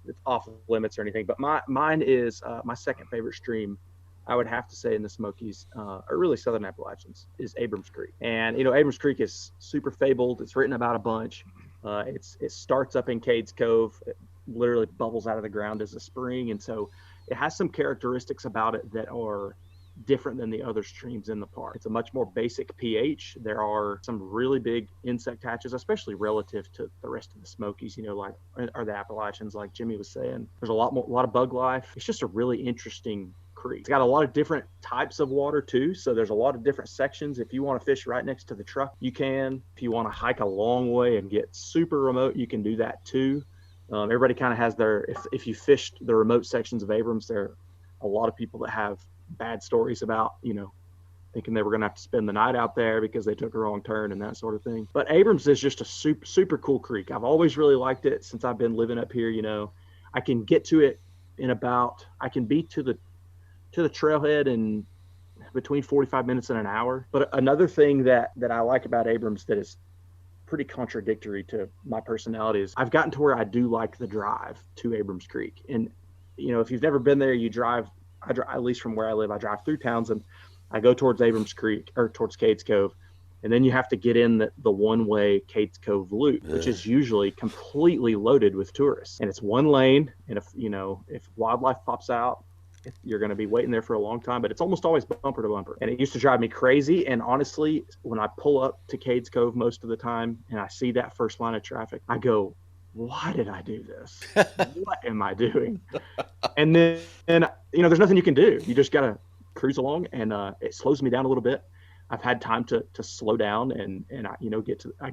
that's off limits or anything. But mine is my second favorite stream I would have to say in the Smokies, or really Southern Appalachians, is Abrams Creek. And, Abrams Creek is super fabled. It's written about a bunch. It starts up in Cades Cove. It literally bubbles out of the ground as a spring. And so it has some characteristics about it that are different than the other streams in the park. It's a much more basic pH. There are some really big insect hatches, especially relative to the rest of the Smokies, like, or the Appalachians, like Jimmy was saying. There's a lot of bug life. It's just a really interesting creek. It's got a lot of different types of water too. So there's a lot of different sections. If you want to fish right next to the truck, you can. If you want to hike a long way and get super remote, you can do that too. Everybody kind of has if you fished the remote sections of Abrams, there are a lot of people that have bad stories about, thinking they were going to have to spend the night out there because they took a wrong turn and that sort of thing. But Abrams is just a super, super cool creek. I've always really liked it since I've been living up here. I can get to it I can be to the trailhead in between 45 minutes and an hour. But another thing that I like about Abrams that is pretty contradictory to my personality is I've gotten to where I do like the drive to Abrams Creek. And, if you've never been there, you drive, at least from where I live, I drive through Townsend. I go towards Abrams Creek or towards Cades Cove. And then you have to get in the one-way Cades Cove loop, which is usually completely loaded with tourists. And it's one lane. And if wildlife pops out, you're going to be waiting there for a long time, but it's almost always bumper to bumper. And it used to drive me crazy. And honestly, when I pull up to Cades Cove most of the time and I see that first line of traffic, I go, why did I do this? What am I doing? And then, there's nothing you can do. You just got to cruise along, and it slows me down a little bit. I've had time to slow down and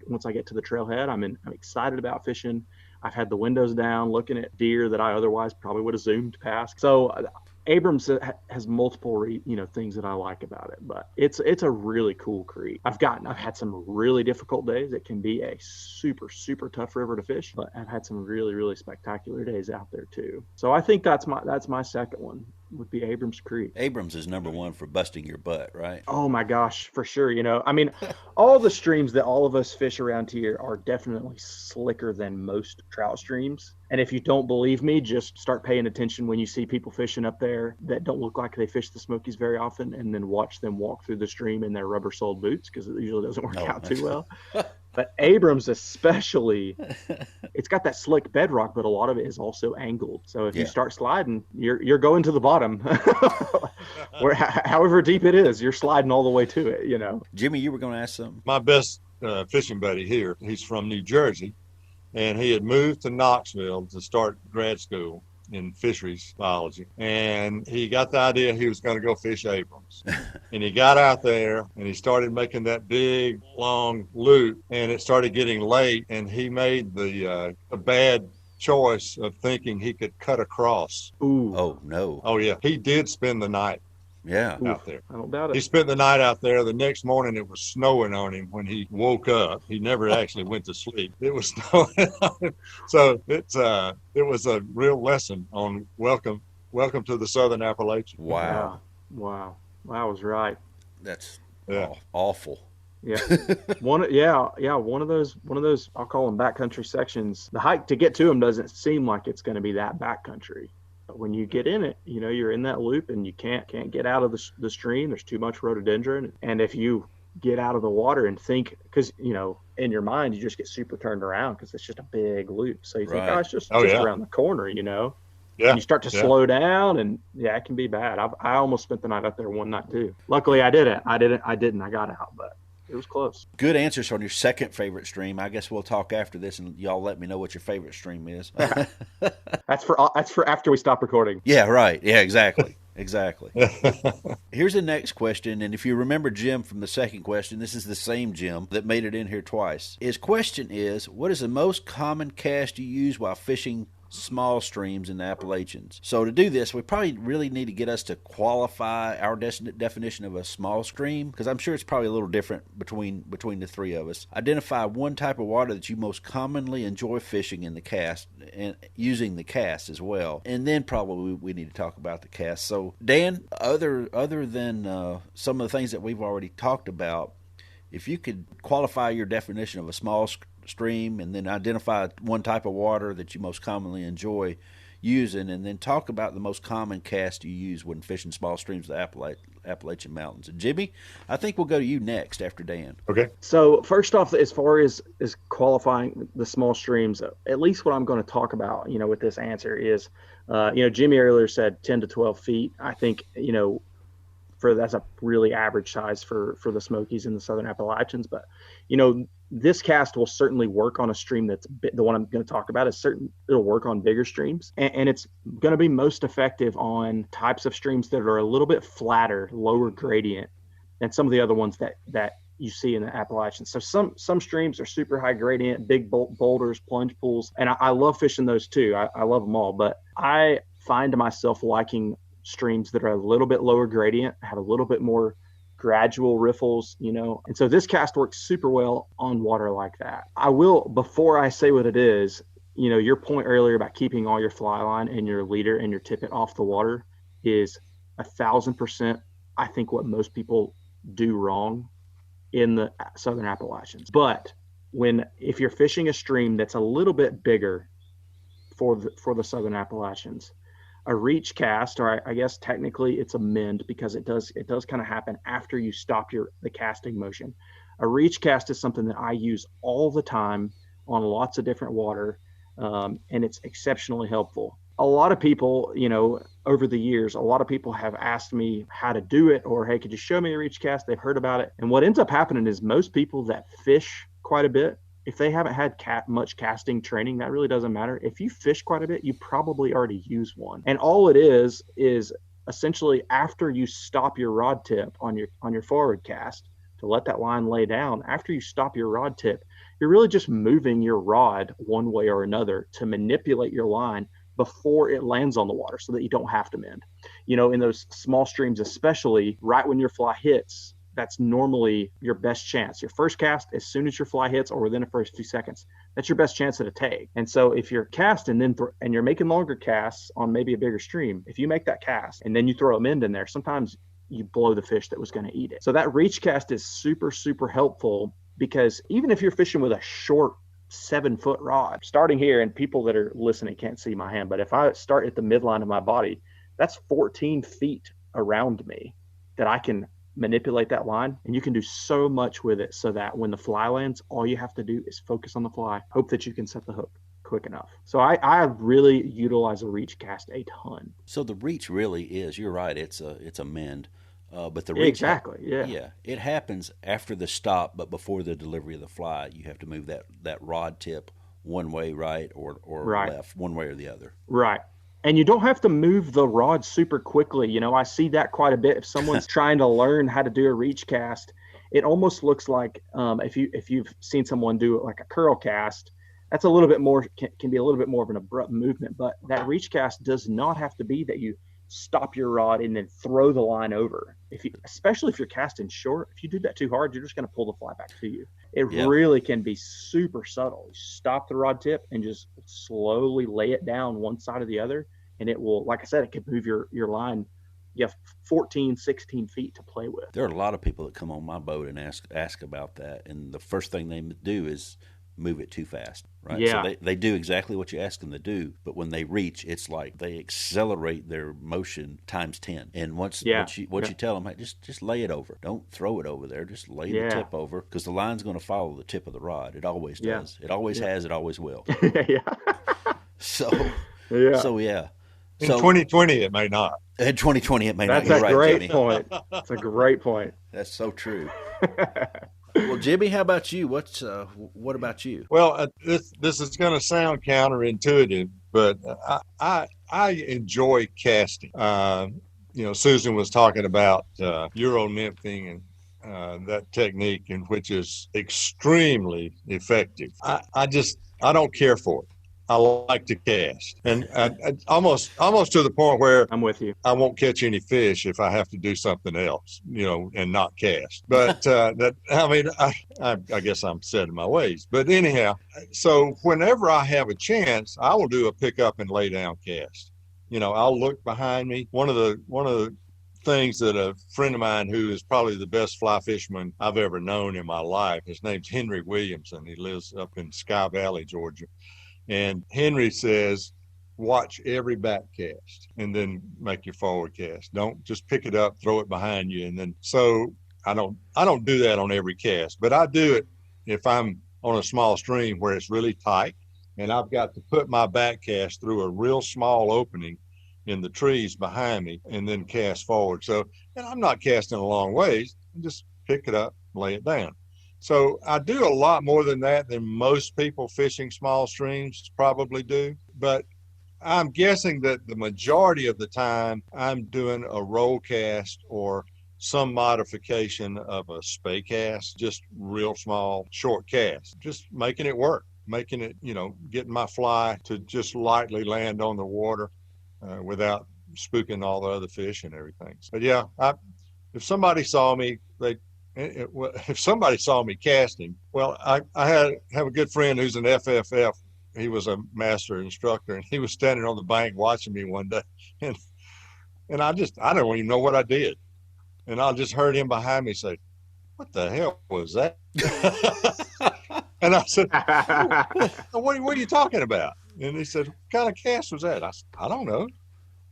once I get to the trailhead, I'm excited about fishing. I've had the windows down looking at deer that I otherwise probably would have zoomed past. So Abrams has multiple things that I like about it, but it's a really cool creek. I've had some really difficult days. It can be a super, super tough river to fish, but I've had some really, really spectacular days out there too. So I think that's my second one, would be Abrams Creek. Abrams is number one for busting your butt, right? Oh my gosh, for sure. All the streams that all of us fish around here are definitely slicker than most trout streams. And if you don't believe me, just start paying attention when you see people fishing up there that don't look like they fish the Smokies very often, and then watch them walk through the stream in their rubber-soled boots, because it usually doesn't work out too well. But Abrams especially, it's got that slick bedrock, but a lot of it is also angled. So if you start sliding, you're going to the bottom. However deep it is, you're sliding all the way to it, Jimmy, you were going to ask something? My best fishing buddy here, he's from New Jersey, and he had moved to Knoxville to start grad school in fisheries biology, and he got the idea he was going to go fish Abrams. And he got out there and he started making that big long loop, and it started getting late, and he made the bad choice of thinking he could cut across. Ooh. Oh no. Oh yeah, he did spend the night out there. I don't doubt it. He spent the night out there. The next morning it was snowing on him when he woke up. He never actually went to sleep. It was snowing on him. So it was a real lesson on welcome to the Southern Appalachians. Wow. I was right. That's awful. Yeah. One of those, I'll call them backcountry sections. The hike to get to them doesn't seem like it's going to be that backcountry. But when you get in it, you're in that loop and you can't get out of the stream. There's too much rhododendron. And if you get out of the water and think, because, in your mind, you just get super turned around because it's just a big loop. So you think, it's just around the corner, Yeah. And you start to slow down, and it can be bad. I almost spent the night up there one night too. Luckily I didn't. I got out, but it was close. Good answers on your second favorite stream. I guess we'll talk after this, and y'all let me know what your favorite stream is. That's for after we stop recording. Yeah, right. Yeah, exactly. Exactly. Here's the next question, and if you remember Jim from the second question, this is the same Jim that made it in here twice. His question is, what is the most common cast you use while fishing small streams in the Appalachians? So to do this, we probably really need to get us to qualify our definition of a small stream, because I'm sure it's probably a little different between the three of us. Identify one type of water that you most commonly enjoy fishing in the cast, and using the cast as well. And then probably we need to talk about the cast. So Dan, other than some of the things that we've already talked about, if you could qualify your definition of a small stream and then identify one type of water that you most commonly enjoy using, and then talk about the most common cast you use when fishing small streams of the Appalachian Mountains. And Jimmy, I think we'll go to you next after Dan. Okay. So first off, as far as qualifying the small streams, at least what I'm going to talk about, with this answer is, Jimmy earlier said 10 to 12 feet. I think, that's a really average size for the Smokies in the Southern Appalachians. But, this cast will certainly work on a stream that's the one I'm going to talk about it'll work on bigger streams, and it's going to be most effective on types of streams that are a little bit flatter, lower gradient than some of the other ones that you see in the Appalachians. So some streams are super high gradient, big boulders, plunge pools, and I love fishing those too. I love them all, but I find myself liking streams that are a little bit lower gradient, have a little bit more gradual riffles, and so this cast works super well on water like that. I will, before I say what it is, your point earlier about keeping all your fly line and your leader and your tippet off the water is 1,000%, I think, what most people do wrong in the Southern Appalachians. But if you're fishing a stream that's a little bit bigger for the Southern Appalachians, a reach cast, or I guess technically it's a mend, because it does kind of happen after you stop the casting motion. A reach cast is something that I use all the time on lots of different water, and it's exceptionally helpful. A lot of people, over the years, a lot of people have asked me how to do it, or, hey, could you show me a reach cast? They've heard about it. And what ends up happening is most people that fish quite a bit, if they haven't had much casting training, that really doesn't matter. If you fish quite a bit, you probably already use one. And all it is essentially, after you stop your rod tip on your forward cast to let that line lay down, after you stop your rod tip, you're really just moving your rod one way or another to manipulate your line before it lands on the water so that you don't have to mend. In those small streams, especially right when your fly hits, that's normally your best chance. Your first cast, as soon as your fly hits or within the first few seconds, that's your best chance at a tag. And so if you're casting and you're making longer casts on maybe a bigger stream, if you make that cast and then you throw a mend in there, sometimes you blow the fish that was going to eat it. So that reach cast is super, super helpful, because even if you're fishing with a short 7-foot rod, starting here, and people that are listening can't see my hand, but if I start at the midline of my body, that's 14 feet around me that I can manipulate that line, and you can do so much with it, so that when the fly lands, all you have to do is focus on the fly, hope that you can set the hook quick enough. So I really utilize a reach cast a ton. So the reach really is, you're right, it's a mend, but the reach, exactly, yeah, it happens after the stop, but before the delivery of the fly. You have to move that rod tip one way, right, or right, left, one way or the other, right. And you don't have to move the rod super quickly. I see that quite a bit. If someone's trying to learn how to do a reach cast, it almost looks like, if you've seen someone do it like a curl cast, that's a little bit more, can be a little bit more of an abrupt movement. But that reach cast does not have to be that you stop your rod and then throw the line over. Especially if you're casting short, if you do that too hard, you're just going to pull the fly back to you. It really can be super subtle. You stop the rod tip and just slowly lay it down one side or the other, and it will, like I said, it can move your line. You have 14, 16 feet to play with. There are a lot of people that come on my boat and ask about that, and the first thing they do is move it too fast, right? Yeah. So they do exactly what you ask them to do, but when they reach, it's like they accelerate their motion times 10. And once you tell them, hey, just lay it over. Don't throw it over there. Just lay the tip over, because the line's going to follow the tip of the rod. It always does. It always has. It always will. Yeah. So, yeah. So, yeah. In 2020, it may not. In 2020, it may That's not. That's a great Jimmy. point. That's a great point. That's so true. Well, Jimmy, how about you? What about you? Well, this is going to sound counterintuitive, but I enjoy casting. Susan was talking about Euro nymphing and that technique, which is extremely effective. I don't care for it. I like to cast, and I almost to the point where I'm with you. I won't catch any fish if I have to do something else, and not cast. But I guess I'm set in my ways. But anyhow, so whenever I have a chance, I will do a pick up and lay down cast. I'll look behind me. One of the things that a friend of mine, who is probably the best fly fisherman I've ever known in my life, his name's Henry Williamson. He lives up in Sky Valley, Georgia. And Henry says, watch every back cast and then make your forward cast. Don't just pick it up, throw it behind you. And then, so I don't do that on every cast, but I do it if I'm on a small stream where it's really tight and I've got to put my back cast through a real small opening in the trees behind me and then cast forward. So, and I'm not casting a long ways, I just pick it up, lay it down. So I do a lot more than that than most people fishing small streams probably do. But I'm guessing that the majority of the time I'm doing a roll cast or some modification of a spay cast, just real small, short cast, just making it work, making it, getting my fly to just lightly land on the water without spooking all the other fish and everything. But yeah, if somebody saw me, if somebody saw me casting, well, I have a good friend who's an FFF. He was a master instructor, and he was standing on the bank watching me one day, and I don't even know what I did, and I just heard him behind me say, "What the hell was that?" And I said, what are you talking about? And he said, "What kind of cast was that?" I said, "I don't know.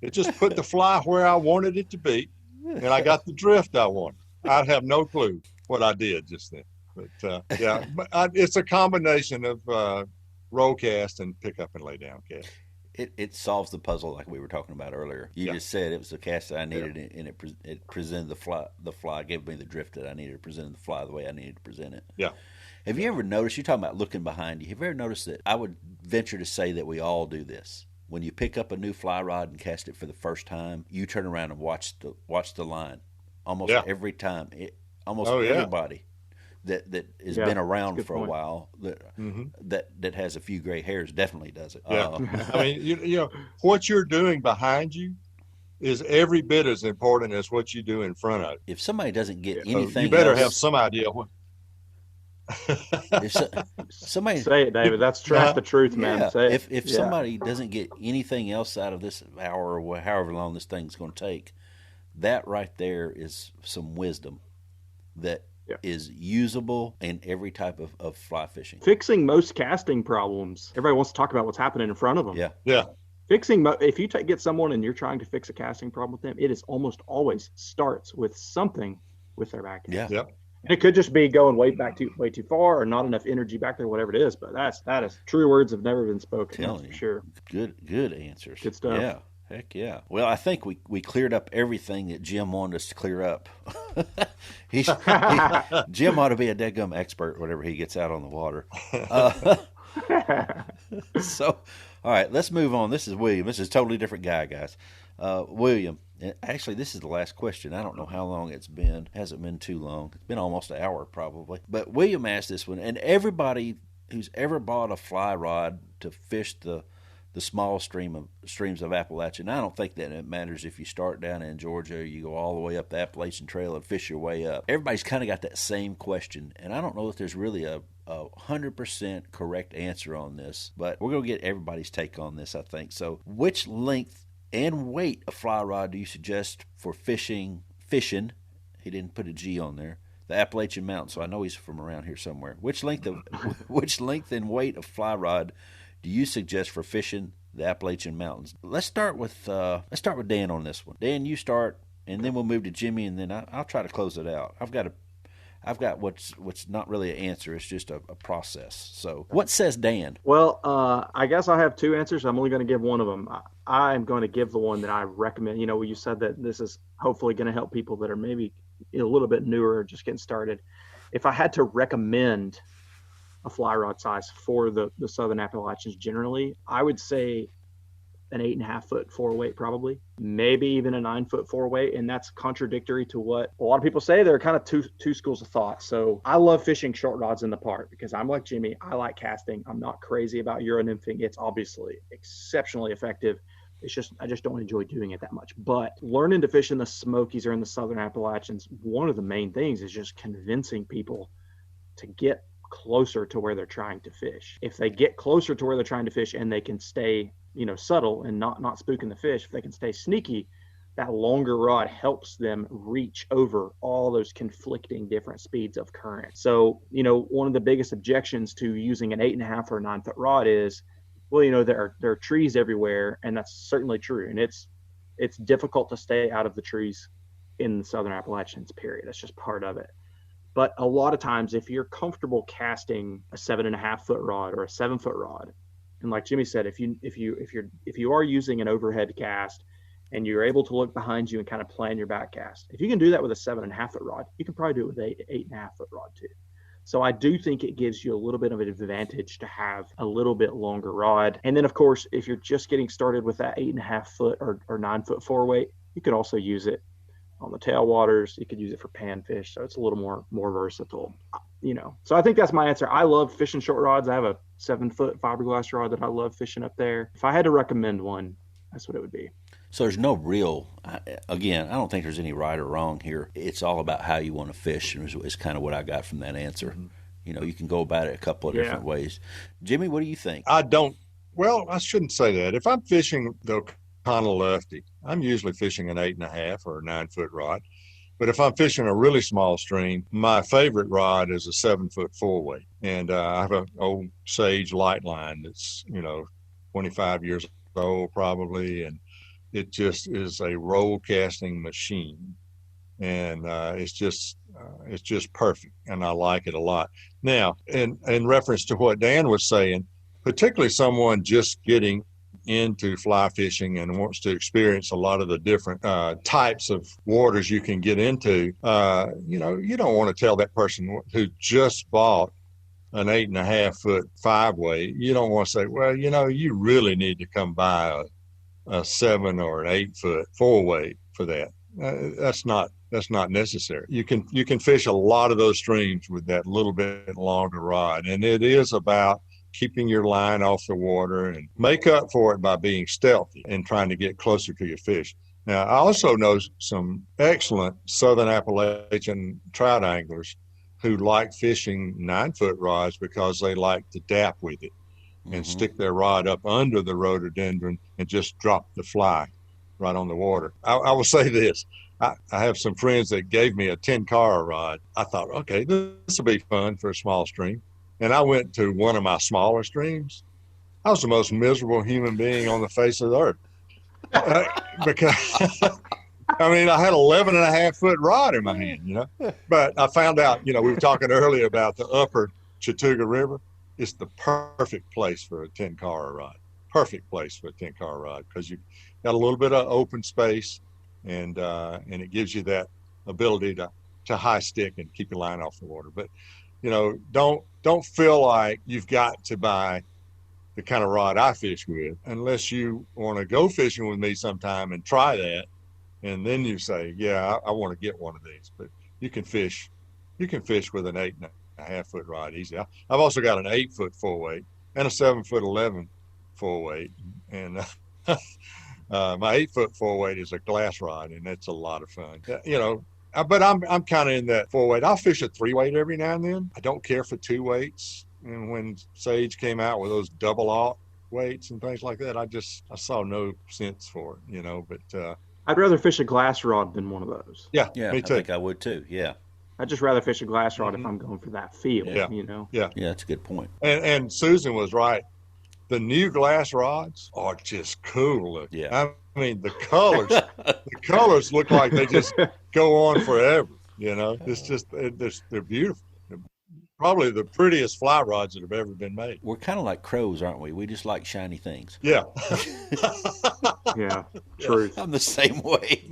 It just put the fly where I wanted it to be, and I got the drift I wanted." I'd have no clue what I did just then. But yeah, it's a combination of roll cast and pick up and lay down cast. It solves the puzzle like we were talking about earlier. You just said it was the cast that I needed, and it presented the fly. The fly gave me the drift that I needed, presented the fly the way I needed to present it. Yeah. Have you ever noticed? You're talking about looking behind you. Have you ever noticed that? I would venture to say that we all do this. When you pick up a new fly rod and cast it for the first time, you turn around and watch the line. Almost every time, everybody that has been around for a while that has a few gray hairs definitely does it. Yeah, I mean, what you're doing behind you is every bit as important as what you do in front of you. If somebody doesn't get anything, you better else, have some idea what. Somebody say it, David. That's the truth, man. Yeah. Say it. If somebody doesn't get anything else out of this hour or however long this thing's going to take, that right there is some wisdom that is usable in every type of fly fishing. Fixing most casting problems. Everybody wants to talk about what's happening in front of them. Yeah. If you get someone and you're trying to fix a casting problem with them, it is almost always starts with something with their back cast. Yeah. And it could just be going way too far or not enough energy back there, whatever it is. But that is true words have never been spoken. That's for sure. Good answers. Good stuff. Yeah. Heck yeah. Well, I think we cleared up everything that Jim wanted us to clear up. Jim ought to be a deadgum expert whenever he gets out on the water. So, all right, let's move on. This is William. This is a totally different guy, guys. William, actually, this is the last question. I don't know how long it's been. It hasn't been too long. It's been almost an hour probably. But William asked this one, and everybody who's ever bought a fly rod to fish the small streams of Appalachian. I don't think that it matters if you start down in Georgia or you go all the way up the Appalachian Trail and fish your way up. Everybody's kind of got that same question, and I don't know if there's really a 100% correct answer on this, but we're going to get everybody's take on this, I think. So which length and weight of fly rod do you suggest for fishing, he didn't put a G on there, the Appalachian Mountains, so I know he's from around here somewhere. Which length and weight of fly rod do you suggest for fishing the Appalachian Mountains? Let's start with Dan on this one. Dan, you start, and then we'll move to Jimmy, and then I'll try to close it out. I've got what's not really an answer. It's just a process. So what says Dan? Well, I guess I have two answers. I'm only going to give one of them. I'm going to give the one that I recommend. You said that this is hopefully going to help people that are maybe a little bit newer or just getting started. If I had to recommend a fly rod size for the Southern Appalachians generally, I would say an 8.5 foot 4-weight, probably, maybe even a 9 foot 4-weight. And that's contradictory to what a lot of people say. There are kind of two schools of thought. So I love fishing short rods in the park because I'm like Jimmy. I like casting. I'm not crazy about Euro nymphing. It's obviously exceptionally effective. I just don't enjoy doing it that much. But learning to fish in the Smokies or in the Southern Appalachians, one of the main things is just convincing people to get closer to where they're trying to fish. If they get closer to where they're trying to fish and they can stay, subtle and not spooking the fish, if they can stay sneaky, that longer rod helps them reach over all those conflicting different speeds of current. So, one of the biggest objections to using an 8.5 or 9 foot rod is, well, there are trees everywhere, and that's certainly true. And it's difficult to stay out of the trees in the Southern Appalachians, period. That's just part of it. But a lot of times, if you're comfortable casting a 7.5-foot rod or a 7-foot rod, and like Jimmy said, if you are using an overhead cast and you're able to look behind you and kind of plan your back cast, if you can do that with a 7.5-foot rod, you can probably do it with an 8.5-foot rod too. So I do think it gives you a little bit of an advantage to have a little bit longer rod. And then, of course, if you're just getting started with that 8.5-foot or 9-foot 4-weight, you could also use it on the tailwaters. You could use it for panfish. So it's a little more versatile, So I think that's my answer. I love fishing short rods. I have a 7-foot fiberglass rod that I love fishing up there. If I had to recommend one, that's what it would be. So there's no real, again, I don't think there's any right or wrong here. It's all about how you want to fish, and is kind of what I got from that answer. You can go about it a couple of different ways. Jimmy, what do you think? I shouldn't say that. If I'm fishing the kind of lefty, I'm usually fishing an 8.5 or a 9-foot rod. But if I'm fishing a really small stream, my favorite rod is a 7-foot 4-weight. And I have an old Sage light line that's, 25 years old probably, and it just is a roll casting machine, and it's just perfect, and I like it a lot. Now, in reference to what Dan was saying, particularly someone just getting into fly fishing and wants to experience a lot of the different types of waters you can get into, you don't want to tell that person who just bought an 8.5-foot 5-weight, you don't want to say, well, you really need to come buy a 7 or an 8-foot 4-weight for that. That's not necessary. You can fish a lot of those streams with that little bit longer rod, and it is about keeping your line off the water and make up for it by being stealthy and trying to get closer to your fish. Now, I also know some excellent Southern Appalachian trout anglers who like fishing 9-foot rods because they like to dap with it and stick their rod up under the rhododendron and just drop the fly right on the water. I will say this. I have some friends that gave me a 10-car rod. I thought, okay, this will be fun for a small stream. And I went to one of my smaller streams. I was the most miserable human being on the face of the earth. Because, I had 11.5-foot rod in my hand, But I found out, we were talking earlier about the upper Chatuga River. It's the perfect place for a 10-car rod. Perfect place for a 10-car rod because you've got a little bit of open space, and it gives you that ability to high stick and keep your line off the water. But don't feel like you've got to buy the kind of rod I fish with unless you want to go fishing with me sometime and try that, and then you say, yeah, I want to get one of these. But you can fish with an 8.5-foot rod easy. I've also got an 8-foot 4-weight and a 7-foot 11 4-weight, and my 8-foot 4-weight is a glass rod, and that's a lot of fun. But I'm kind of in that 4-weight. I'll fish a 3-weight every now and then. I don't care for 2 weights. And when Sage came out with those double aught weights and things like that, I saw no sense for it, But I'd rather fish a glass rod than one of those. Yeah, me too. I think I would too. Yeah. I'd just rather fish a glass rod if I'm going for that feel. Yeah. Yeah, that's a good point. And Susan was right. The new glass rods are just cool looking. Yeah. The colors look like they just go on forever. It's just they're beautiful. They're probably the prettiest fly rods that have ever been made. We're kind of like crows, aren't we? We just like shiny things. Yeah. Yeah. True. I'm the same way.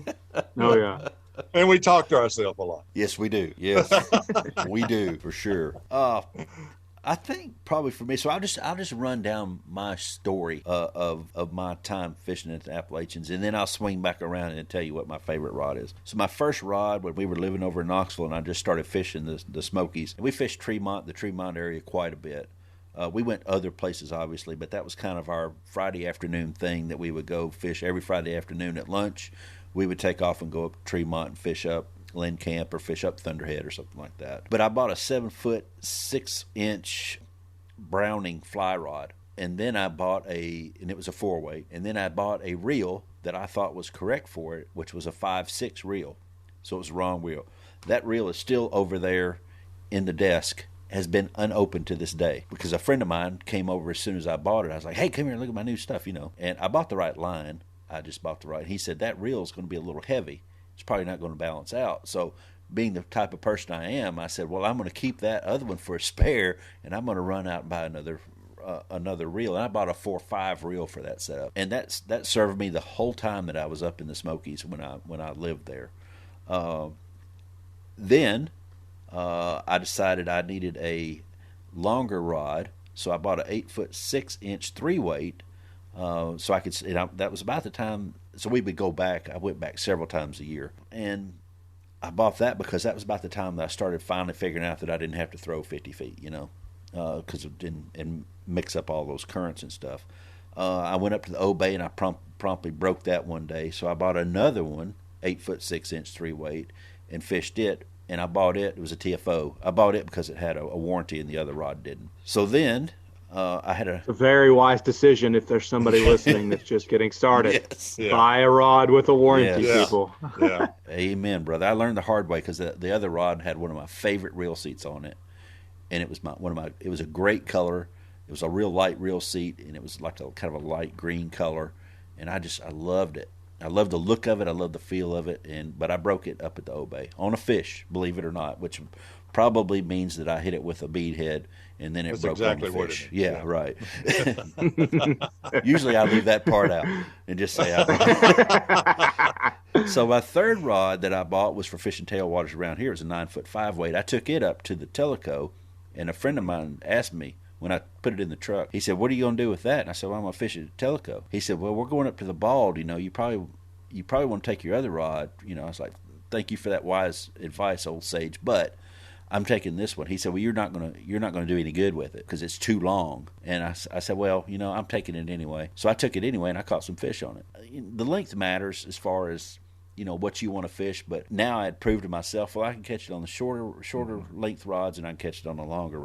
Oh yeah. And we talk to ourselves a lot. Yes, we do. Yes, we do for sure. I think probably for me, so I'll just run down my story of my time fishing at the Appalachians, and then I'll swing back around and tell you what my favorite rod is. So my first rod, when we were living over in Knoxville, and I just started fishing the Smokies, and we fished the Tremont area quite a bit. We went other places, obviously, but that was kind of our Friday afternoon thing that we would go fish every Friday afternoon at lunch. We would take off and go up to Tremont and fish up Lynn Camp or fish up Thunderhead or something like that. But I bought a 7-foot 6-inch Browning fly rod, and then I bought and it was a 4-weight, and then I bought a reel that I thought was correct for it, which was a 5/6 reel. So it was the wrong reel. That reel is still over there in the desk, has been unopened to this day, because a friend of mine came over as soon as I bought it. I was like, hey, come here, look at my new stuff, And I bought the right line. I just bought the right. He said, that reel is going to be a little heavy. It's probably not going to balance out. So being the type of person I am, I said, well, I'm going to keep that other one for a spare, and I'm going to run out and buy another reel. And I bought a 4.5 reel for that setup, and that served me the whole time that I was up in the Smokies when I lived there. Then I decided I needed a longer rod, so I bought an 8'6" 3-weight. So I could. That was about the time. So we would go back. I went back several times a year, and I bought that because that was about the time that I started finally figuring out that I didn't have to throw 50 feet, because it didn't and mix up all those currents and stuff. I went up to the O-Bay and I promptly broke that one day. So I bought another one, 8'6" 3-weight, and fished it. And I bought it. It was a TFO. I bought it because it had a warranty and the other rod didn't. So then I had It's a very wise decision if there's somebody listening that's just getting started. Yes. Yeah. Buy a rod with a warranty, Yeah. people. Yeah. Amen, brother. I learned the hard way because the other rod had one of my favorite reel seats on it, and it was It was a great color. It was a real light reel seat, and it was like a kind of a light green color, and I loved it. I loved the look of it. I loved the feel of it, but I broke it up at the O-Bay on a fish, believe it or not, which probably means that I hit it with a bead head, and then it That's broke exactly on the what fish. it is. Yeah, Yeah. right. Usually I leave that part out and just say So my third rod that I bought was for fishing tailwaters around here. It was a 9'5" weight. I took it up to the Teleco, and a friend of mine asked me when I put it in the truck. He said, "What are you going to do with that?" And I said, "Well, I'm going to fish it at Teleco." He said, "Well, we're going up to the Bald. You probably want to take your other rod." I was like, "Thank you for that wise advice, old sage, but I'm taking this one." He said, "Well, you're not going to do any good with it because it's too long." And I said, "Well, I'm taking it anyway." So I took it anyway, and I caught some fish on it. The length matters as far as what you want to fish, but now I had proved to myself, well, I can catch it on the shorter length rods, and I can catch it on the longer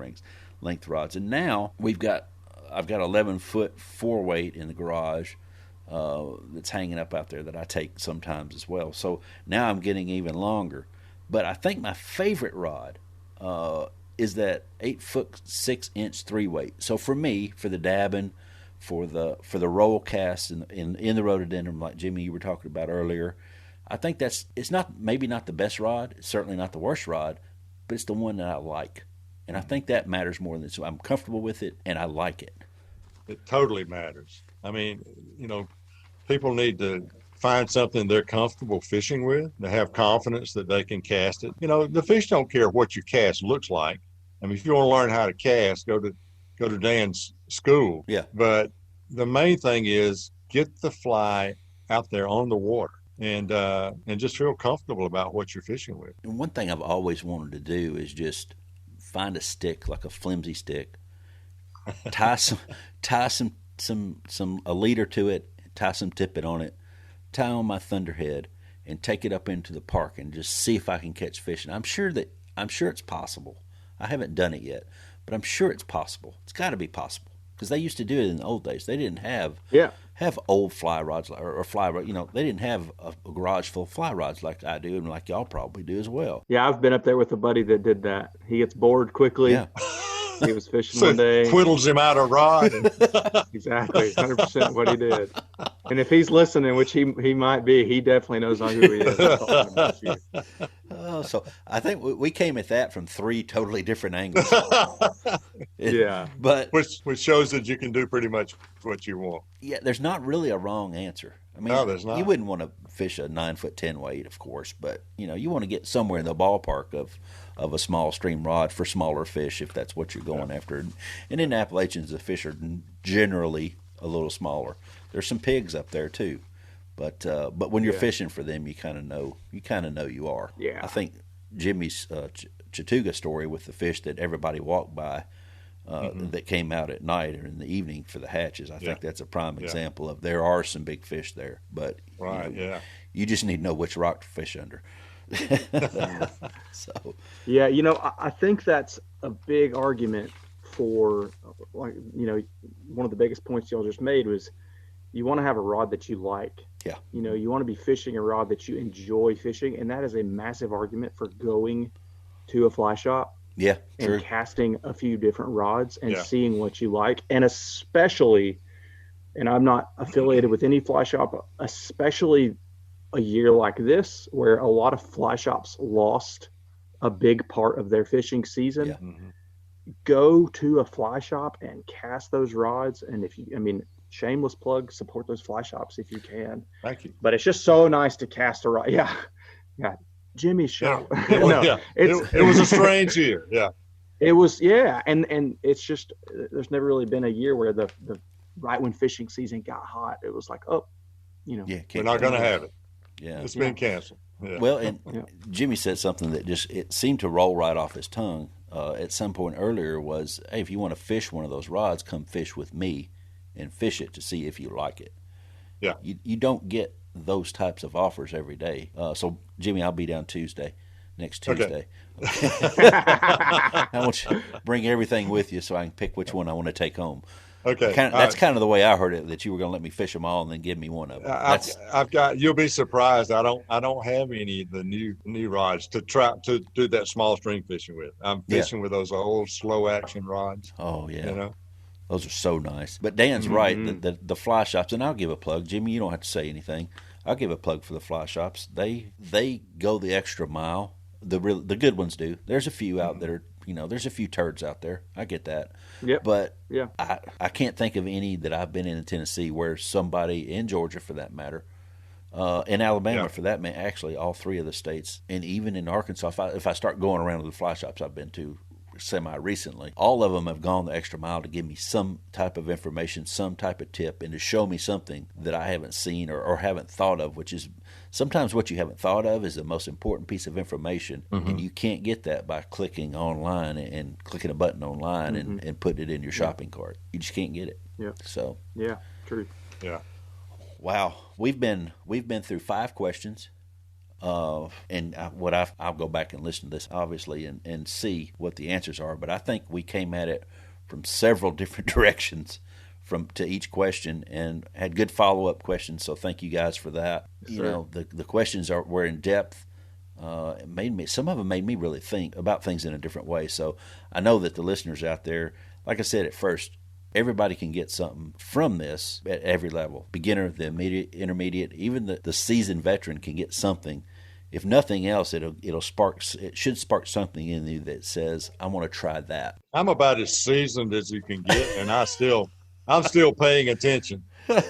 length rods. And now I've got 11-foot 4-weight in the garage that's hanging up out there that I take sometimes as well. So now I'm getting even longer. But I think my favorite rod is that 8'6" 3-weight. So for me, for the dabbing, for the roll cast in the rhododendron, like Jimmy you were talking about earlier, I think it's maybe not the best rod, it's certainly not the worst rod, but it's the one that I like. And I think that matters more than so I'm comfortable with it and I like it. It totally matters. I mean, people need to find something they're comfortable fishing with, to have confidence that they can cast it. The fish don't care what your cast looks like. I mean, if you want to learn how to cast, go to Dan's school. Yeah. But the main thing is get the fly out there on the water and just feel comfortable about what you're fishing with. And one thing I've always wanted to do is just find a stick, like a flimsy stick, tie a leader to it, tie some tippet on it, tie on my thunderhead, and take it up into the park and just see if I can catch fish. And I'm sure it's possible. I haven't done it yet, but I'm sure it's possible. It's got to be possible because they used to do it in the old days. They didn't have old fly rods or fly rod. They didn't have a garage full of fly rods like I do and like y'all probably do as well. Yeah, I've been up there with a buddy that did that. He gets bored quickly. Yeah. He was fishing So one day. whittles him out a rod. Exactly, 100% what he did. And if he's listening, which he might be, he definitely knows who he is. I'm talking about you. Oh, so I think we came at that from 3 totally different angles. Yeah. But which shows that you can do pretty much what you want. yeah, there's not really a wrong answer. I mean, No, there's not. You wouldn't want to fish a 9'10" weight, of course, but you want to get somewhere in the ballpark of a small stream rod for smaller fish if that's what you're going after. And in the Appalachians, the fish are generally a little smaller. There's some pigs up there too, but when you're fishing for them, you kind of know you are. Yeah. I think Jimmy's Chatuga story with the fish that everybody walked by. That came out at night or in the evening for the hatches. I think that's a prime example of there are some big fish there, but you just need to know which rock to fish under. So yeah, I think that's a big argument for, like, one of the biggest points y'all just made was you want to have a rod that you like. Yeah. You want to be fishing a rod that you enjoy fishing, and that is a massive argument for going to a fly shop. Yeah, and true. casting a few different rods and Yeah. seeing what you like. And especially, and I'm not affiliated with any fly shop, especially a year like this where a lot of fly shops lost a big part of their fishing season. Yeah. Mhm. Go to a fly shop and cast those rods. And if you, I mean, shameless plug, support those fly shops if you can. Thank you. But it's just so nice to cast a rod. Yeah. Yeah. Jimmy's show. It was, No, yeah. it's, It was a strange year. Yeah. it was, yeah. And it's just, there's never really been a year where the right when fishing season got hot, it was like, oh, you know, Yeah, We're not going to have it. Yeah. It's been canceled. Yeah. Well, and Yeah. Jimmy said something that just it seemed to roll right off his tongue at some point earlier was, hey, if you want to fish one of those rods, come fish with me and fish it to see if you like it. Yeah. You don't get those types of offers every day. So, Jimmy, I'll be down next Tuesday. I want you to bring everything with you so I can pick which one I want to take home. Okay. That's kind of the way I heard it, that you were going to let me fish them all and then give me one of them. I've got. You'll be surprised. I don't have any of the new rods to try to do that small string fishing with. I'm fishing with those old slow action rods. Oh yeah, You know. those are so nice. But Dan's right. The fly shops, and I'll give a plug. Jimmy, you don't have to say anything. I'll give a plug for the fly shops. They go the extra mile. The good ones do. There's a few out there. There's a few turds out there. I get that. Yep. But Yeah. I can't think of any that I've been in Tennessee where somebody in Georgia, for that matter, in Alabama, for that matter, actually all three of the states, and even in Arkansas, if I start going around to the fly shops I've been to semi-recently, all of them have gone the extra mile to give me some type of information, some type of tip, and to show me something that I haven't seen or haven't thought of, which is sometimes what you haven't thought of is the most important piece of information, and you can't get that by clicking online and clicking a button online and putting it in your shopping cart. You just can't get it. Yeah. So, Yeah. True. Yeah. wow, we've been through 5 questions. I'll go back and listen to this obviously and see what the answers are, but I think we came at it from several different directions to each question and had good follow-up questions, so thank you guys for that. Yes, The questions were in depth. Some of them made me really think about things in a different way, so I know that the listeners out there, like I said at first, everybody can get something from this at every level. Beginner, the intermediate, even the seasoned veteran can get something. If nothing else, it should spark something in you that says, I want to try that. I'm about as seasoned as you can get, and I'm still paying attention.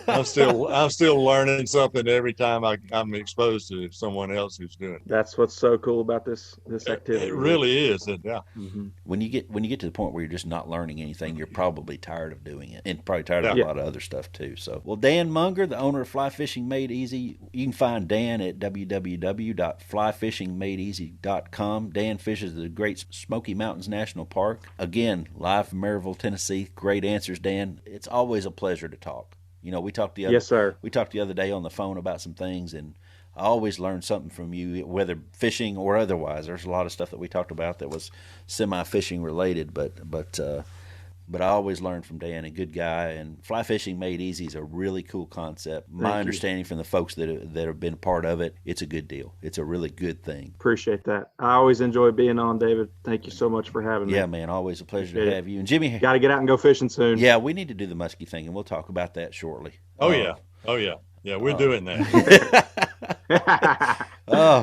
I'm still learning something every time I'm exposed to someone else who's doing it. That's what's so cool about this activity. It really is. Yeah. Mm-hmm. When you get to the point where you're just not learning anything, you're probably tired of doing it, and probably tired of a lot of other stuff too. So, well, Dan Munger, the owner of Fly Fishing Made Easy, you can find Dan at www.flyfishingmadeeasy.com. Dan fishes the Great Smoky Mountains National Park. Again, live from Maryville, Tennessee. Great answers, Dan. It's always a pleasure to talk. We talked the other day on the phone about some things, and I always learn something from you, whether fishing or otherwise. There's a lot of stuff that we talked about that was semi-fishing related, but I always learn from Dan, a good guy. And Fly Fishing Made Easy is a really cool concept. My understanding from the folks that have been part of it, it's a good deal. It's a really good thing. Appreciate that. I always enjoy being on, David. Thank you so much for having me. Yeah, man, always a pleasure to have you. And Jimmy, got to get out and go fishing soon. Yeah, we need to do the muskie thing, and we'll talk about that shortly. Oh yeah, we're doing that.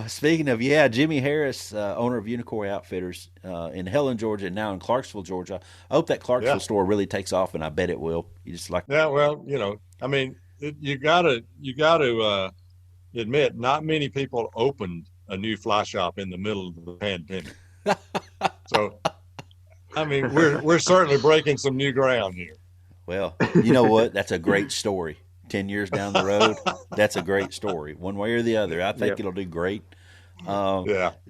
Speaking of, Jimmy Harris, owner of Unicoi Outfitters in Helen, Georgia, and now in Clarksville, Georgia. I hope that Clarksville store really takes off, and I bet it will. You gotta admit, not many people opened a new fly shop in the middle of the pandemic. So, we're certainly breaking some new ground here. Well, you know what? That's a great story. 10 years down the road, that's a great story. One way or the other, I think it'll do great.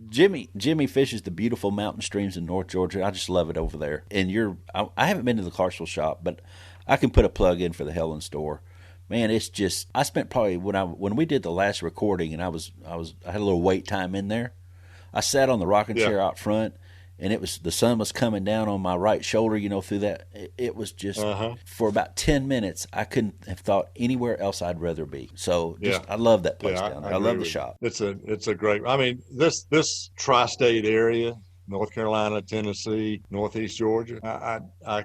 Jimmy fishes the beautiful mountain streams in North Georgia. I just love it over there. And I haven't been to the Clarksville shop, but I can put a plug in for the Helen store. Man, it's just, I spent probably when we did the last recording, and I had a little wait time in there. I sat on the rocking chair out front, and the sun was coming down on my right shoulder, through that. It was just, for about 10 minutes, I couldn't have thought anywhere else I'd rather be. So I love that place down there. I love the shop. It's a great, this tri-state area North Carolina, Tennessee, Northeast Georgia.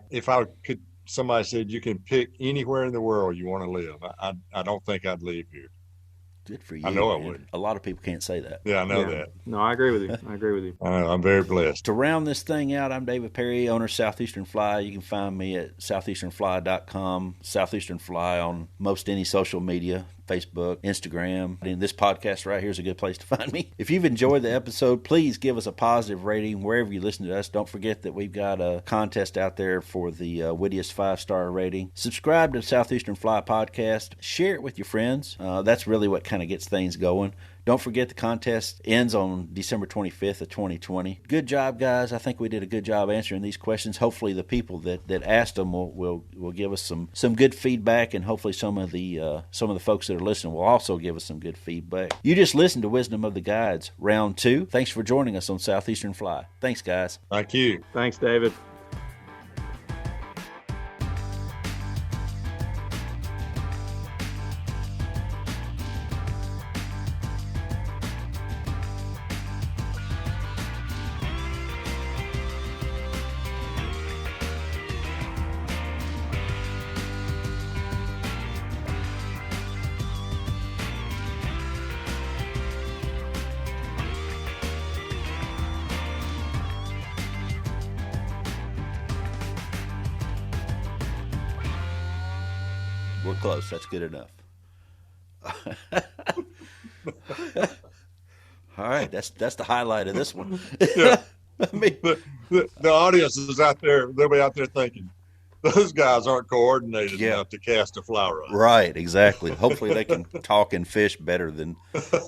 If I could, somebody said you can pick anywhere in the world you want to live, I don't think I'd leave here. Good for you. I know man. I would. A lot of people can't say that. Yeah, I know that. No, I agree with you. I agree with you. I'm very blessed. To round this thing out, I'm David Perry, owner of Southeastern Fly. You can find me at southeasternfly.com, Southeastern Fly on most any social media, Facebook, Instagram. And this podcast right here is a good place to find me. If you've enjoyed the episode, please give us a positive rating wherever you listen to us. Don't forget that we've got a contest out there for the wittiest 5-star rating. Subscribe to Southeastern Fly Podcast. Share it with your friends. That's really what kind of gets things going. Don't forget the contest ends on December 25th of 2020. Good job, guys. I think we did a good job answering these questions. Hopefully the people that asked them will give us some good feedback, and hopefully some of the folks that are listening will also give us some good feedback. You just listened to Wisdom of the Guides, Round 2. Thanks for joining us on Southeastern Fly. Thanks, guys. Thank you. Thanks, David. We're close. That's good enough. All right, that's the highlight of this one. Yeah. I mean, The audience is out there. They'll be out there thinking, those guys aren't coordinated Yeah. enough to cast a fly rod. right, exactly. Hopefully they can talk and fish better than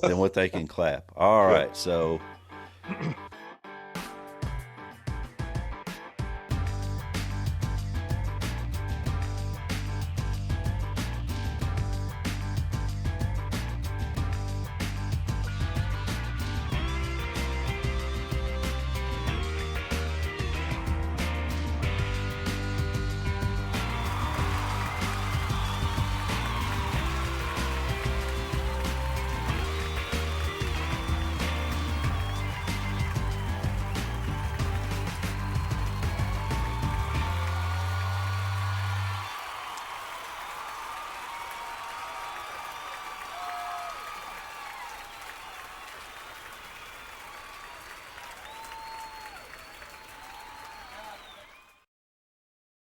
what they can clap. All right, so